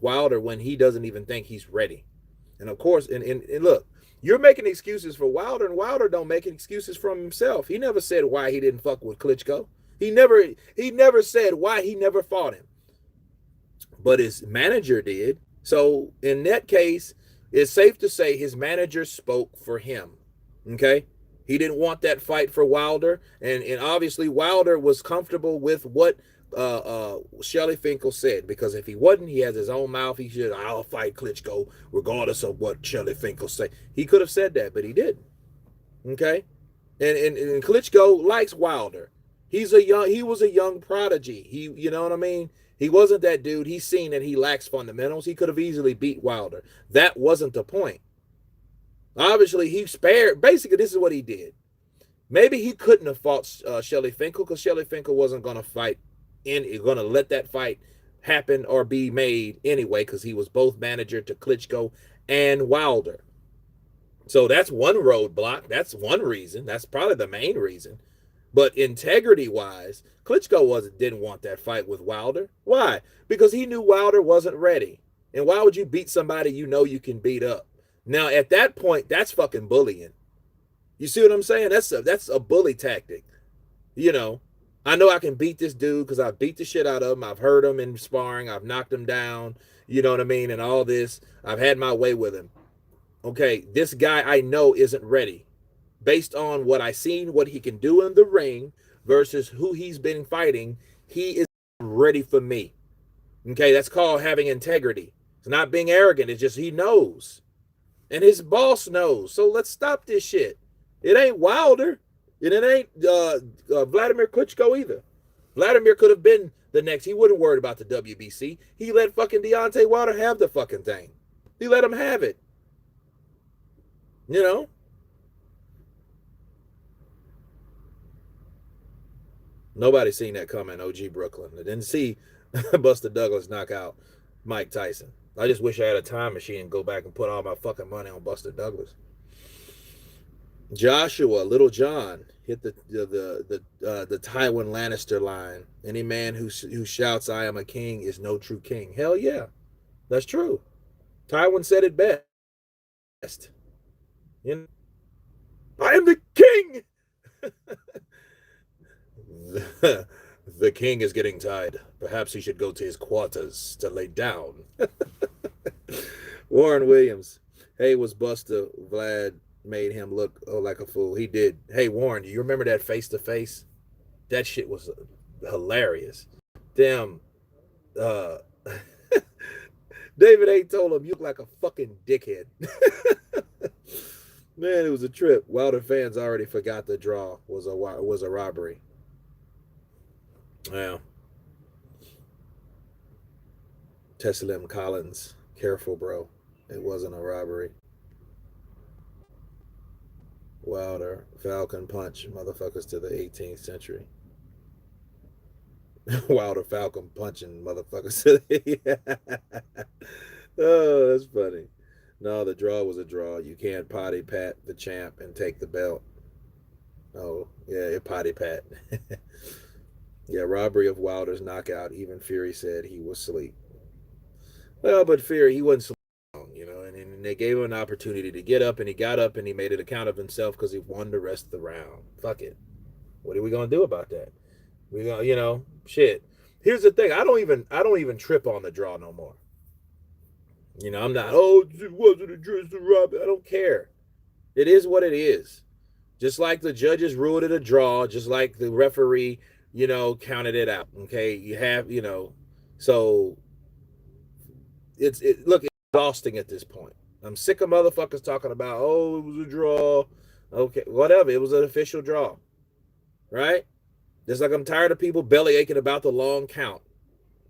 Wilder when he doesn't even think he's ready? And of course, and look, you're making excuses for Wilder, and Wilder don't make excuses from himself. He never said why he didn't fuck with Klitschko. He never said why he never fought him. But his manager did. So in that case, it's safe to say his manager spoke for him. Okay? He didn't want that fight for Wilder, and obviously Wilder was comfortable with what Shelly Finkel said, because if he wasn't, he has his own mouth. He should, I'll fight Klitschko regardless of what Shelly Finkel say. He could have said that, but he didn't. Okay, and Klitschko likes Wilder. He was a young prodigy. You know what I mean? He wasn't that dude. He's seen that he lacks fundamentals. He could have easily beat Wilder. That wasn't the point. Obviously, he spared. Basically, this is what he did. Maybe he couldn't have fought Shelly Finkel because Shelly Finkel wasn't going to fight going to let that fight happen or be made anyway, because he was both manager to Klitschko and Wilder. So that's one roadblock. That's one reason. That's probably the main reason. But integrity-wise, Klitschko didn't want that fight with Wilder. Why? Because he knew Wilder wasn't ready. And why would you beat somebody you know you can beat up? Now, at that point, that's fucking bullying. You see what I'm saying? That's a bully tactic. You know I can beat this dude because I beat the shit out of him. I've hurt him in sparring. I've knocked him down. You know what I mean? And all this. I've had my way with him. Okay, this guy I know isn't ready. Based on what I've seen, what he can do in the ring versus who he's been fighting, he is ready for me. Okay, that's called having integrity. It's not being arrogant. It's just he knows. And his boss knows. So let's stop this shit. It ain't Wilder. And it ain't Wladimir Klitschko either. Wladimir could have been the next. He wouldn't worry about the WBC. He let fucking Deontay Wilder have the fucking thing. He let him have it. You know? Nobody seen that coming, OG Brooklyn. I didn't see Buster Douglas knock out Mike Tyson. I just wish I had a time machine and go back and put all my fucking money on Buster Douglas. Joshua, Little John, hit the Tywin Lannister line. Any man who shouts, I am a king is no true king. Hell yeah. That's true. Tywin said it best. You know, I am the king! The king is getting tired. Perhaps he should go to his quarters to lay down. Warren Williams. Hey, was Buster. Vlad made him look like a fool. He did. Hey, Warren, do you remember that face-to-face? That shit was hilarious. Damn. David A. told him, you look like a fucking dickhead. Man, it was a trip. Wilder fans already forgot the draw was a robbery. Yeah. Teslim Collins. Careful, bro. It wasn't a robbery. Wilder, Falcon punch, motherfuckers to the 18th century. Wilder Falcon punching motherfuckers to the... Oh, that's funny. No, the draw was a draw. You can't potty pat the champ and take the belt. Oh, yeah, it potty pat. Yeah, robbery of Wilder's knockout. Even Fury said he was asleep. Well, but Fury, he wasn't sleep long, you know, and they gave him an opportunity to get up, and he got up and he made an account of himself because he won the rest of the round. Fuck it. What are we gonna do about that? We gonna, you know, shit. Here's the thing. I don't even trip on the draw no more. You know, I'm not, oh, it wasn't a dress to rob. I don't care. It is what it is. Just like the judges ruled it a draw, just like the referee, you know, counted it out. Okay. You have, you know, so look, it's exhausting at this point. I'm sick of motherfuckers talking about, oh, it was a draw. Okay, whatever. It was an official draw. Right? Just like I'm tired of people belly aching about the long count.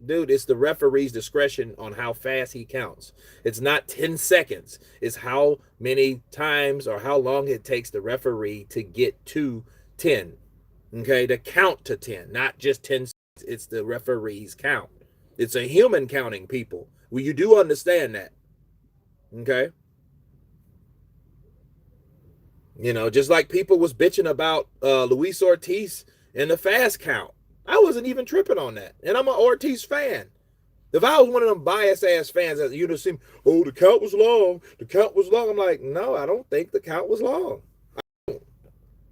Dude, it's the referee's discretion on how fast he counts. It's not 10 seconds. It's how many times or how long it takes the referee to get to 10. Okay, to count to 10, not just 10. It's the referee's count. It's a human counting, people. Well, you do understand that. Okay. Just like people was bitching about Luis Ortiz and the fast count. I wasn't even tripping on that. And I'm an Ortiz fan. If I was one of them biased ass fans that you'd have seen, oh, the count was long. The count was long. I'm like, no, I don't think the count was long.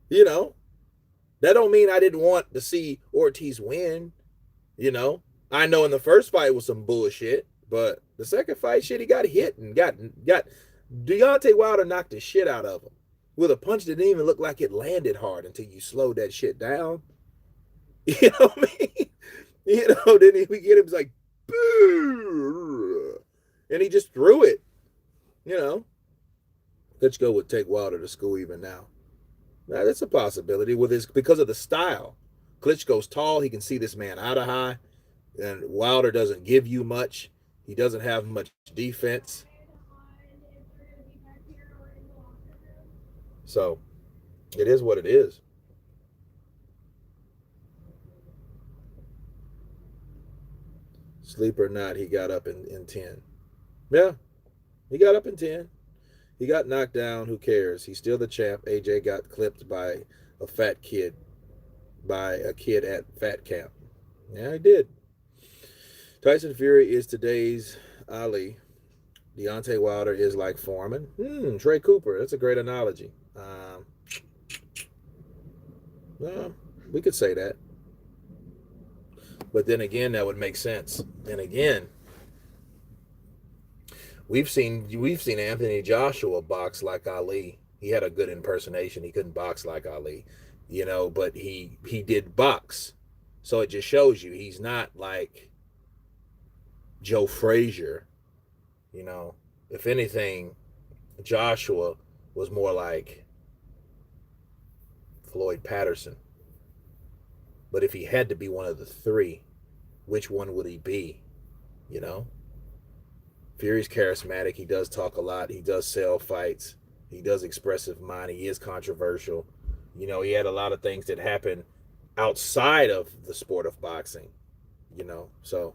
You know, that don't mean I didn't want to see Ortiz win. You know, I know in the first fight was some bullshit, but the second fight, shit, he got hit and got Deontay Wilder knocked the shit out of him with a punch that didn't even look like it landed hard until you slowed that shit down. You know what I mean? Then we get him like, and he just threw it. Klitschko would take Wilder to school even now. Now that's a possibility with his because of the style. Klitschko's tall; he can see this man out of high, and Wilder doesn't give you much. He doesn't have much defense. So it is what it is. Sleep or not, he got up in 10. Yeah, he got up in 10. He got knocked down. Who cares? He's still the champ. AJ got clipped by a fat kid, by a kid at fat camp. Yeah, he did. Tyson Fury is today's Ali. Deontay Wilder is like Foreman. Trey Cooper. That's a great analogy. Well, we could say that. But then again, that would make sense. And again, we've seen Anthony Joshua box like Ali. He had a good impersonation. He couldn't box like Ali, but he did box. So it just shows you he's not like Joe Frazier. If anything, Joshua was more like Floyd Patterson. But if he had to be one of the three, which one would he be? Fury's charismatic. He does talk a lot. He does sell fights. He does expressive mind. He is controversial. He had a lot of things that happened outside of the sport of boxing. So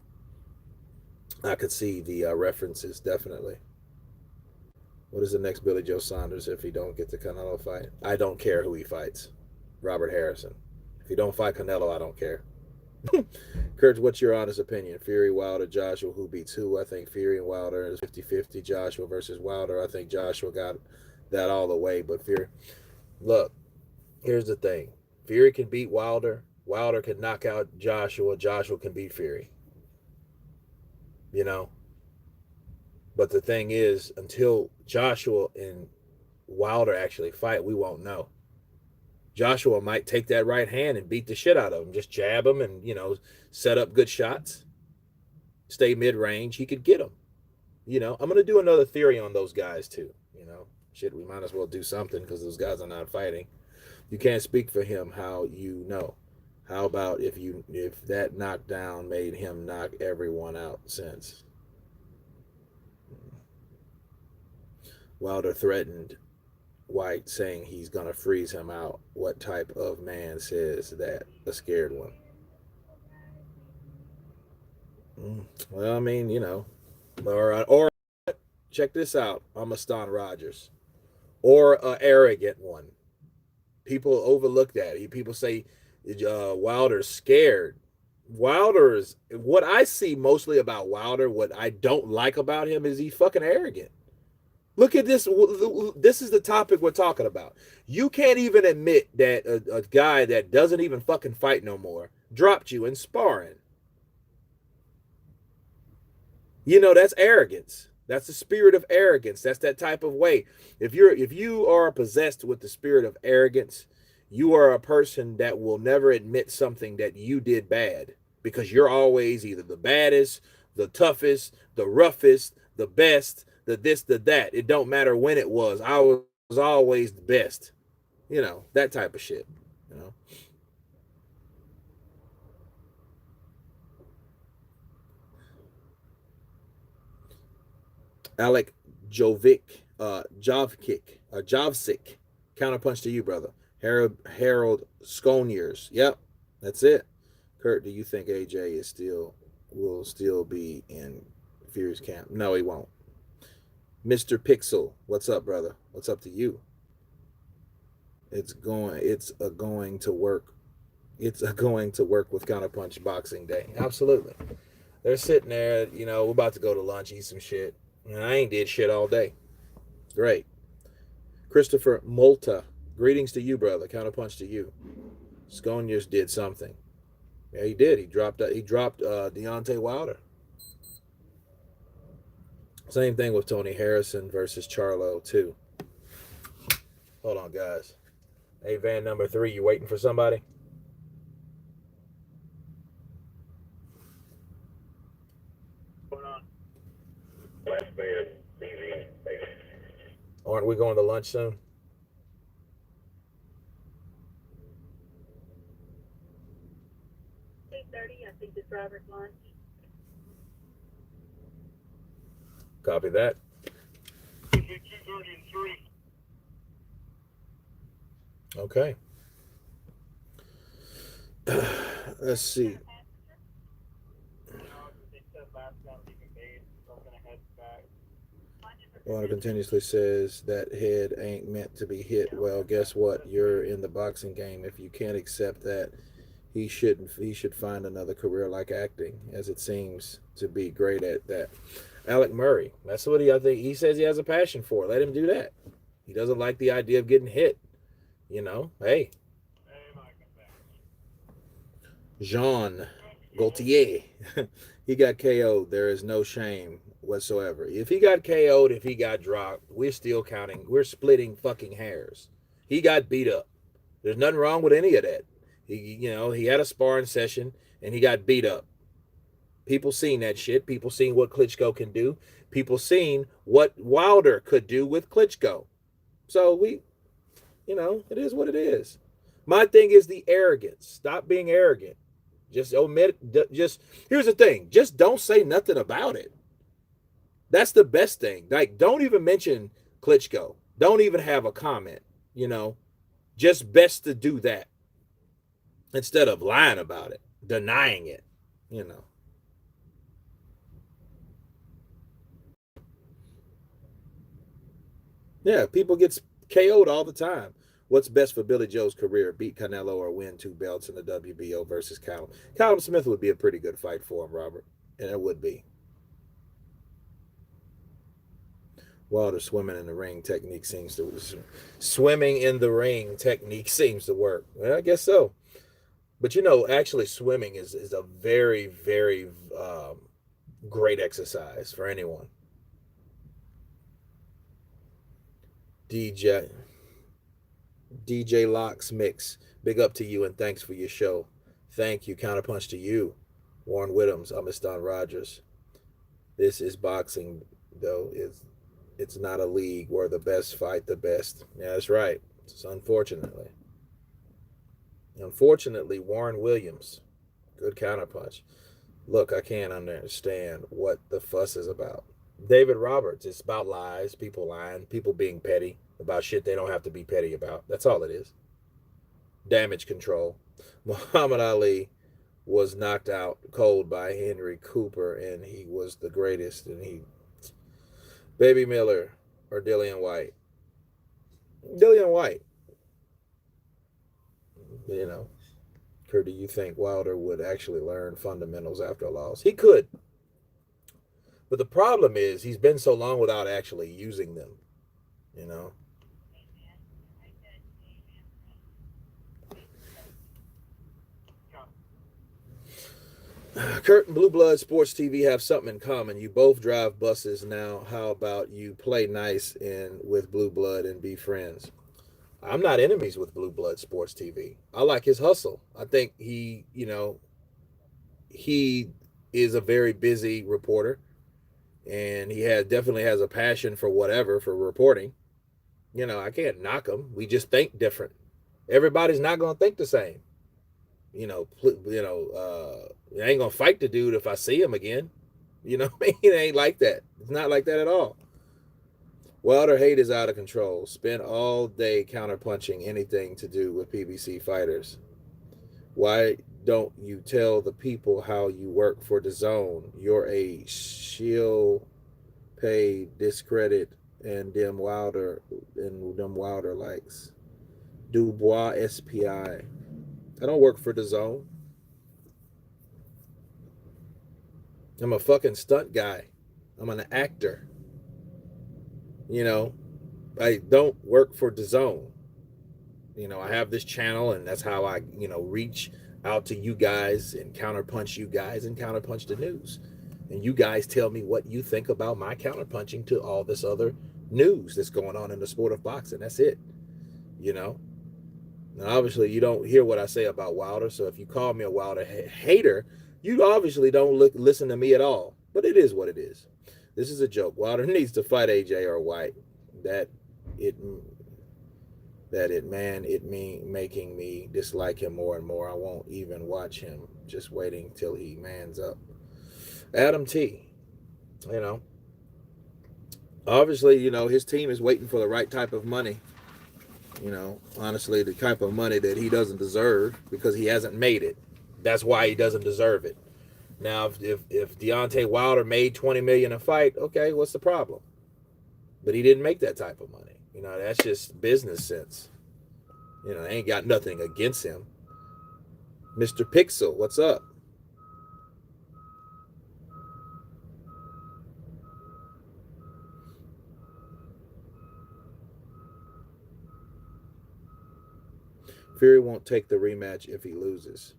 I could see the references definitely. What is the next Billy Joe Saunders if he don't get the Canelo fight? I don't care who he fights. Robert Harrison. If he don't fight Canelo, I don't care. Kurt, what's your honest opinion? Fury, Wilder, Joshua, who beats who? I think Fury and Wilder is 50-50. Joshua versus Wilder. I think Joshua got that all the way. But Fury, look, here's the thing. Fury can beat Wilder. Wilder can knock out Joshua. Joshua can beat Fury. But the thing is, until Joshua and Wilder actually fight, we won't know. Joshua might take that right hand and beat the shit out of him. Just jab him and, set up good shots. Stay mid-range. He could get him. I'm going to do another theory on those guys too. Shit, we might as well do something because those guys are not fighting. You can't speak for him how you know. How about if that knockdown made him knock everyone out since? Wilder threatened White, saying he's going to freeze him out. What type of man says that? A scared one. Well, I mean, or check this out. I'm a Ston Rogers. Or an arrogant one. People overlook that. People say Wilder's scared. Wilder's, what I see mostly about Wilder, what I don't like about him is he's fucking arrogant. Look at this. This is the topic we're talking about. You can't even admit that a guy that doesn't even fucking fight no more dropped you in sparring. That's arrogance. That's the spirit of arrogance. That's that type of way. If you are possessed with the spirit of arrogance, you are a person that will never admit something that you did bad because you're always either the baddest, the toughest, the roughest, the best, the this, the that. It don't matter when it was. I was always the best. That type of shit. Alec Jovic, Jovkick, Jovsic. Counterpunch to you, brother. Harold Sconiers. Yep, that's it. Kurt, do you think AJ will still be in Fury's camp? No, he won't. Mr. Pixel, what's up, brother? What's up to you? It's a going to work. It's a going to work with Counterpunch Boxing Day. Absolutely. They're sitting there, we're about to go to lunch, eat some shit. And I ain't did shit all day. Great. Christopher Molta, greetings to you, brother. Counterpunch to you. Sconiers did something. Yeah, he did. He dropped Deontay Wilder. Same thing with Tony Harrison versus Charlo, too. Hold on, guys. Hey, van number 3, you waiting for somebody? What's going on? Last man, easy. Aren't we going to lunch soon? I think it's Robert's lunch. Copy that. 2:33. Okay. Let's see. Warner continuously says that head ain't meant to be hit. Well, guess what? You're in the boxing game. If you can't accept that, he should find another career like acting, as it seems to be great at that. Alec Murray. That's what I think he says he has a passion for. Let him do that. He doesn't like the idea of getting hit. Hey. Jean Gaultier. He got KO'd. There is no shame whatsoever. If he got KO'd, if he got dropped, we're still counting. We're splitting fucking hairs. He got beat up. There's nothing wrong with any of that. He had a sparring session and he got beat up. People seen that shit. People seen what Klitschko can do. People seen what Wilder could do with Klitschko. So it is what it is. My thing is the arrogance. Stop being arrogant. Just omit. Here's the thing. Just don't say nothing about it. That's the best thing. Like, don't even mention Klitschko. Don't even have a comment. Just best to do that instead of lying about it, denying it. Yeah, people get KO'd all the time. What's best for Billy Joe's career? Beat Canelo or win 2 belts in the WBO versus Callum? Callum Smith would be a pretty good fight for him, Robert. And it would be. Wilder swimming in the ring technique seems to work. Well, I guess so. But actually swimming is a very, very great exercise for anyone. DJ Locks Mix, big up to you and thanks for your show. Thank you. Counterpunch to you. Warren Whittams, I'm Don Rogers. This is boxing, though. It's not a league where the best fight the best. Yeah, that's right. It's unfortunately, Warren Williams, good counterpunch. Look, I can't understand what the fuss is about. David Roberts, it's about lies, people lying, people being petty about shit they don't have to be petty about. That's all it is. Damage control. Muhammad Ali was knocked out cold by Henry Cooper, and he was the greatest. And Baby Miller or Dillian White. Dillian White. Kurt, do you think Wilder would actually learn fundamentals after a loss? He could. But the problem is he's been so long without actually using them. Kurt and Blue Blood Sports TV have something in common. You both drive buses now. How about you play nice with Blue Blood and be friends? I'm not enemies with Blue Blood Sports TV. I like his hustle. I think he is a very busy reporter, and he definitely has a passion for reporting. I can't knock him. We just think different. Everybody's not going to think the same. I ain't gonna fight the dude if I see him again. It ain't like that. It's not like that at all. Wilder hate is out of control. Spent all day counterpunching anything to do with PBC fighters. Why don't you tell the people how you work for the zone? You're a shield pay discredit and them Wilder likes. Dubois SPI. I don't work for the zone. I'm a fucking stunt guy. I'm an actor. You know, I don't work for the zone. I have this channel, and that's how I, reach out to you guys and counterpunch you guys and counterpunch the news. And you guys tell me what you think about my counterpunching to all this other news that's going on in the sport of boxing. That's it. You know, and obviously you don't hear what I say about Wilder. So if you call me a Wilder hater, you obviously don't listen to me at all. But it is what it is. This is a joke. Wilder needs to fight AJ or White. That it making me dislike him more and more. I won't even watch him. Just waiting till he mans up. Adam T. Obviously, his team is waiting for the right type of money. Honestly, the type of money that he doesn't deserve because he hasn't made it. That's why he doesn't deserve it. Now, if Deontay Wilder made $20 million a fight, okay, what's the problem? But he didn't make that type of money. That's just business sense. I ain't got nothing against him. Mr. Pixel, what's up? Fury won't take the rematch if he loses.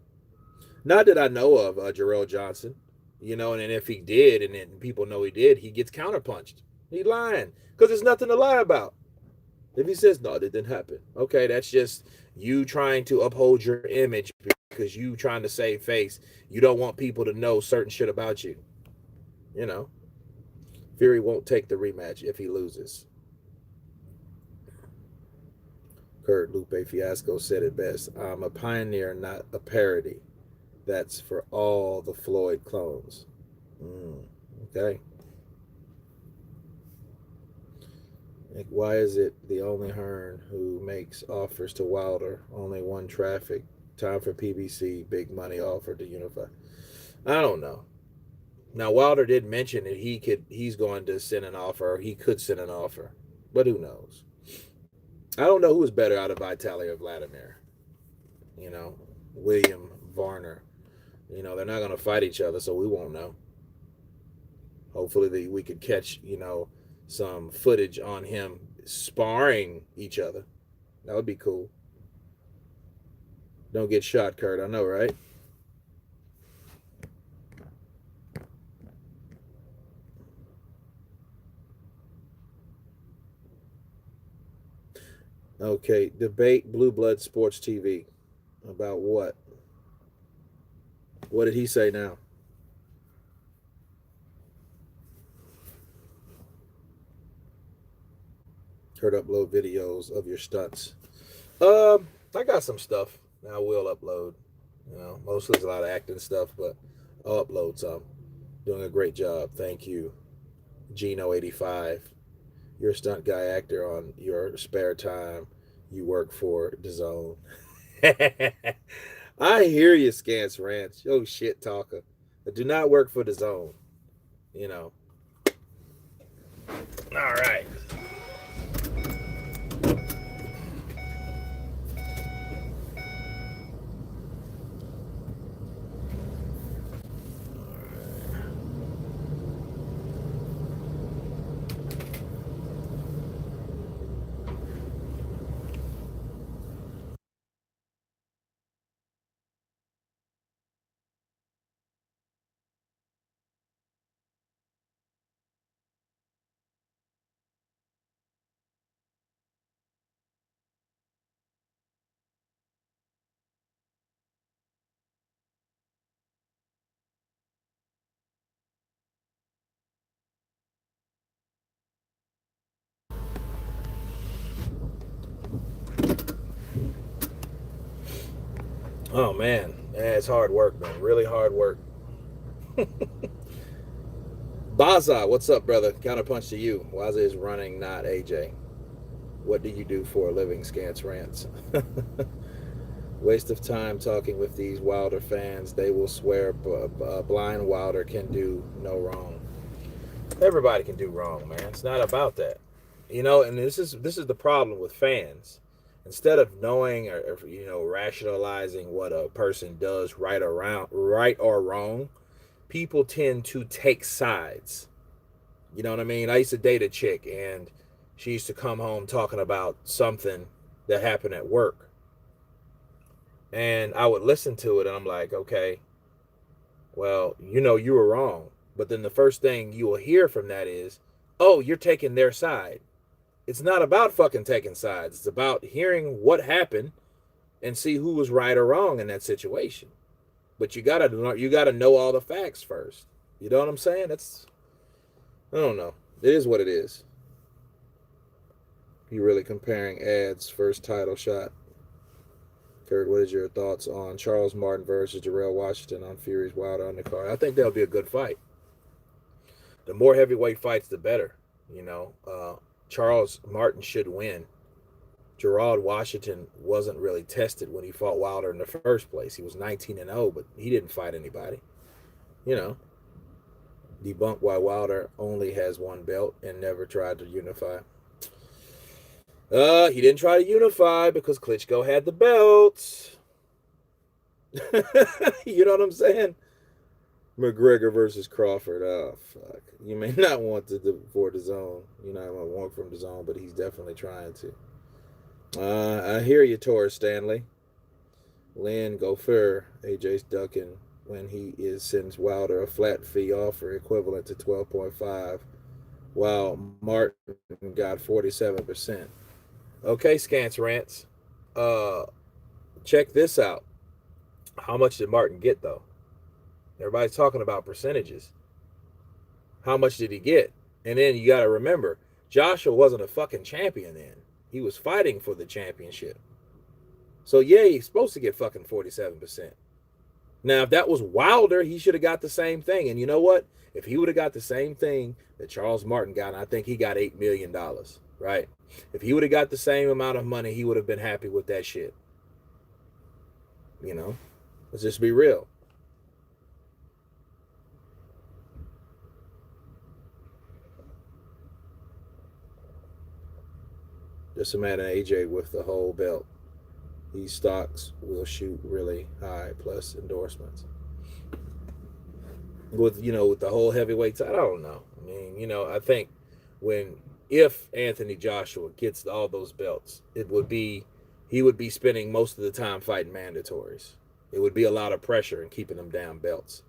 Not that I know of, Jarrell Johnson. And then if he did, and then people know he did, he gets counterpunched. He lying because there's nothing to lie about. If he says, no, that didn't happen. Okay, that's just you trying to uphold your image because you trying to save face. You don't want people to know certain shit about you. Fury won't take the rematch if he loses. Kurt Lupe Fiasco said it best. I'm a pioneer, not a parody. That's for all the Floyd clones. Okay. Like, why is it the only Hearn who makes offers to Wilder? Only one traffic. Time for PBC. Big money offer to unify. I don't know. Now, Wilder did mention that he's going to send an offer, or he could send an offer. But who knows? I don't know who is better out of Vitaly or Wladimir. William Varner. They're not going to fight each other, so we won't know. Hopefully we could catch, some footage on him sparring each other. That would be cool. Don't get shot, Kurt. I know, right? Okay, debate Blue Blood Sports TV. About what? What did he say now? Kurt, upload videos of your stunts. I got some stuff. I will upload. Mostly it's a lot of acting stuff, but I'll upload some. Doing a great job. Thank you. Gino85. You're a stunt guy actor on your spare time. You work for DAZN. I hear you, Scance Ranch. Oh, shit talker. I do not work for DAZN. All right. Oh, man. Yeah, it's hard work, man. Really hard work. Baza, what's up, brother? Counterpunch to you. Waza is running, not AJ. What do you do for a living? Scants rants. Waste of time talking with these Wilder fans. They will swear blind Wilder can do no wrong. Everybody can do wrong, man. It's not about that. You know, and this is the problem with fans. Instead of knowing or rationalizing what a person does right or wrong, people tend to take sides. You know what I mean? I used to date a chick, and she used to come home talking about something that happened at work. And I would listen to it, and I'm like, okay, well, you were wrong. But then the first thing you will hear from that is, oh, you're taking their side. It's not about fucking taking sides. It's about hearing what happened and see who was right or wrong in that situation. But you gotta know all the facts first. You know what I'm saying? I don't know. It is what it is. You really comparing ads first title shot. Kurt, what is your thoughts on Charles Martin versus Jarrell Washington on Fury's Wilder undercard? I think that'll be a good fight. The more heavyweight fights, the better. Charles Martin should win. Gerard Washington wasn't really tested when he fought Wilder in the first place. He was 19-0, but he didn't fight anybody. Debunk why Wilder only has one belt and never tried to unify. He didn't try to unify because Klitschko had the belts. You know what I'm saying? McGregor versus Crawford. Oh, fuck. You may not want to for the zone. You know, I want from the zone, but he's definitely trying to. I hear you, Taurus Stanley. Lynn Gopher. AJ's ducking when he sends Wilder a flat fee offer equivalent to 12.5, while Martin got 47%. Okay, Scants Rants. Check this out. How much did Martin get, though? Everybody's talking about percentages. How much did he get? And then you got to remember, Joshua wasn't a fucking champion then. He was fighting for the championship. So, yeah, he's supposed to get fucking 47%. Now, if that was Wilder, he should have got the same thing. And you know what? If he would have got the same thing that Charles Martin got, I think he got $8 million, right? If he would have got the same amount of money, he would have been happy with that shit. Let's just be real. Just imagine AJ with the whole belt. These stocks will shoot really high, plus endorsements. With the whole heavyweight title, I don't know. I mean, I think if Anthony Joshua gets all those belts, he would be spending most of the time fighting mandatories. It would be a lot of pressure in keeping them damn belts.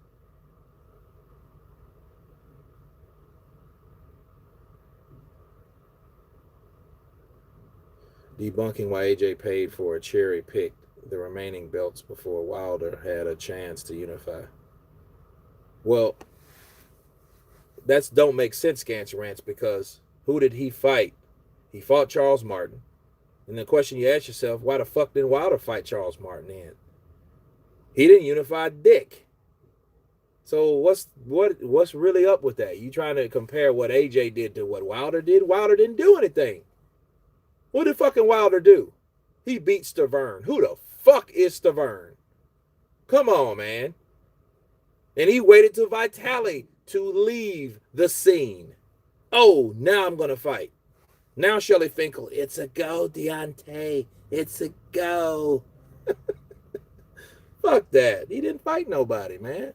Debunking why AJ paid for a cherry picked the remaining belts before Wilder had a chance to unify. Well, that's don't make sense, Scants Rants, because who did he fight? He fought Charles Martin. And the question you ask yourself, why the fuck didn't Wilder fight Charles Martin in? He didn't unify dick. So what's really up with that? You trying to compare what AJ did to what Wilder did? Wilder didn't do anything. What did fucking Wilder do? He beat Stavern. Who the fuck is Stavern? Come on, man. And he waited till Vitali to leave the scene. Oh, now I'm going to fight. Now Shelley Finkel, it's a go, Deontay. It's a go. Fuck that. He didn't fight nobody, man.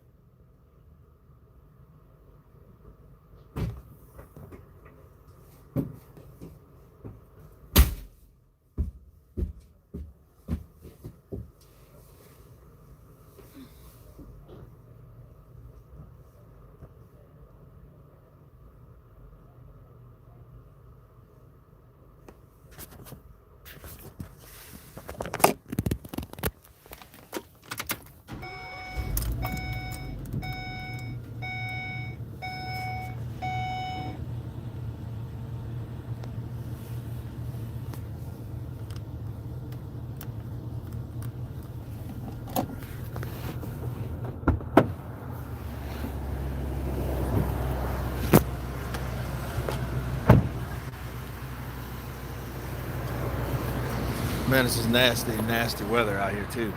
Man, this is nasty, nasty weather out here too.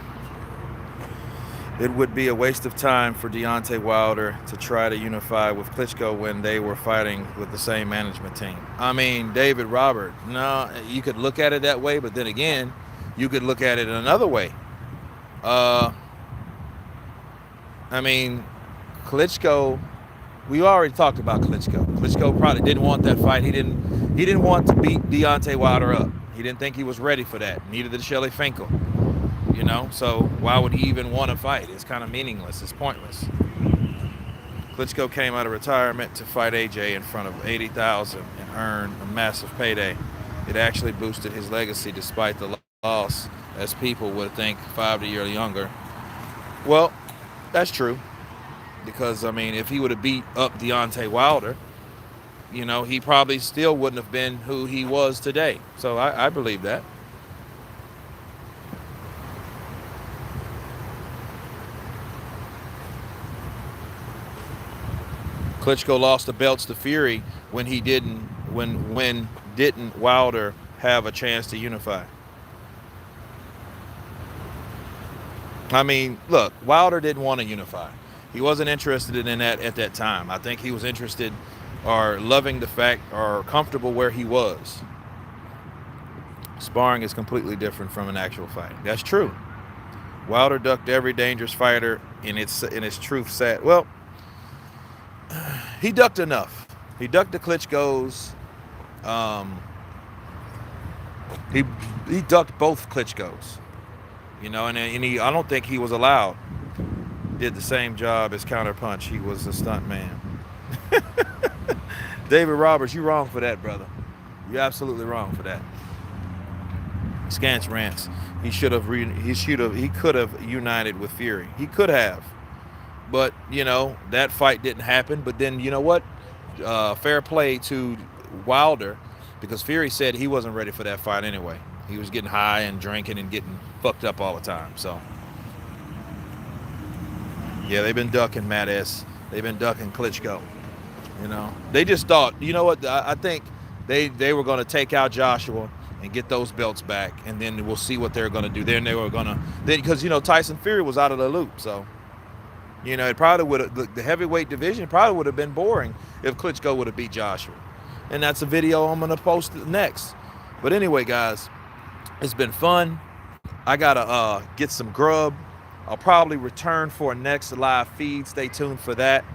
It would be a waste of time for Deontay Wilder to try to unify with Klitschko when they were fighting with the same management team. I mean, David Robert, no, you could look at it that way, but then again, you could look at it another way. Uh, I mean, Klitschko, we already talked about Klitschko. Klitschko probably didn't want that fight. He didn't want to beat Deontay Wilder up. He didn't think he was ready for that. Neither did Shelly Finkel. You know, so why would he even want to fight? It's kind of meaningless. It's pointless. Klitschko came out of retirement to fight AJ in front of 80,000 and earn a massive payday. It actually boosted his legacy despite the loss, as people would think 5 years younger. Well, that's true. Because, I mean, if he would have beat up Deontay Wilder, you know, he probably still wouldn't have been who he was today. So I believe that. Klitschko lost the belts to Fury when didn't Wilder have a chance to unify? I mean, look, Wilder didn't want to unify. He wasn't interested in that at that time. I think he was interested or loving the fact or comfortable where he was. Sparring is completely different from an actual fight. That's true. Wilder ducked every dangerous fighter in its truth set. Well, he ducked enough. He ducked the Klitschko's. He ducked both Klitschko's. You know, and I don't think he was allowed. Did the same job as counterpunch. He was a stunt man. David Roberts, you're wrong for that, brother. You're absolutely wrong for that. Scance rants. He could have united with Fury. He could have. But, you know, that fight didn't happen. But then, you know what? Fair play to Wilder, because Fury said he wasn't ready for that fight anyway. He was getting high and drinking and getting fucked up all the time. So, yeah, they've been ducking Matt S. They've been ducking Klitschko. You know, they just thought, you know what? I think they were going to take out Joshua and get those belts back, and then we'll see what they're going to do. Then they were going to, because, you know, Tyson Fury was out of the loop. So, you know, it probably would have, the heavyweight division probably would have been boring if Klitschko would have beat Joshua. And that's a video I'm going to post next. But anyway, guys, it's been fun. I got to get some grub. I'll probably return for a next live feed. Stay tuned for that.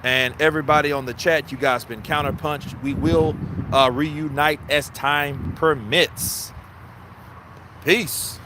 And everybody on the chat, you guys been counterpunched. We will reunite as time permits. Peace.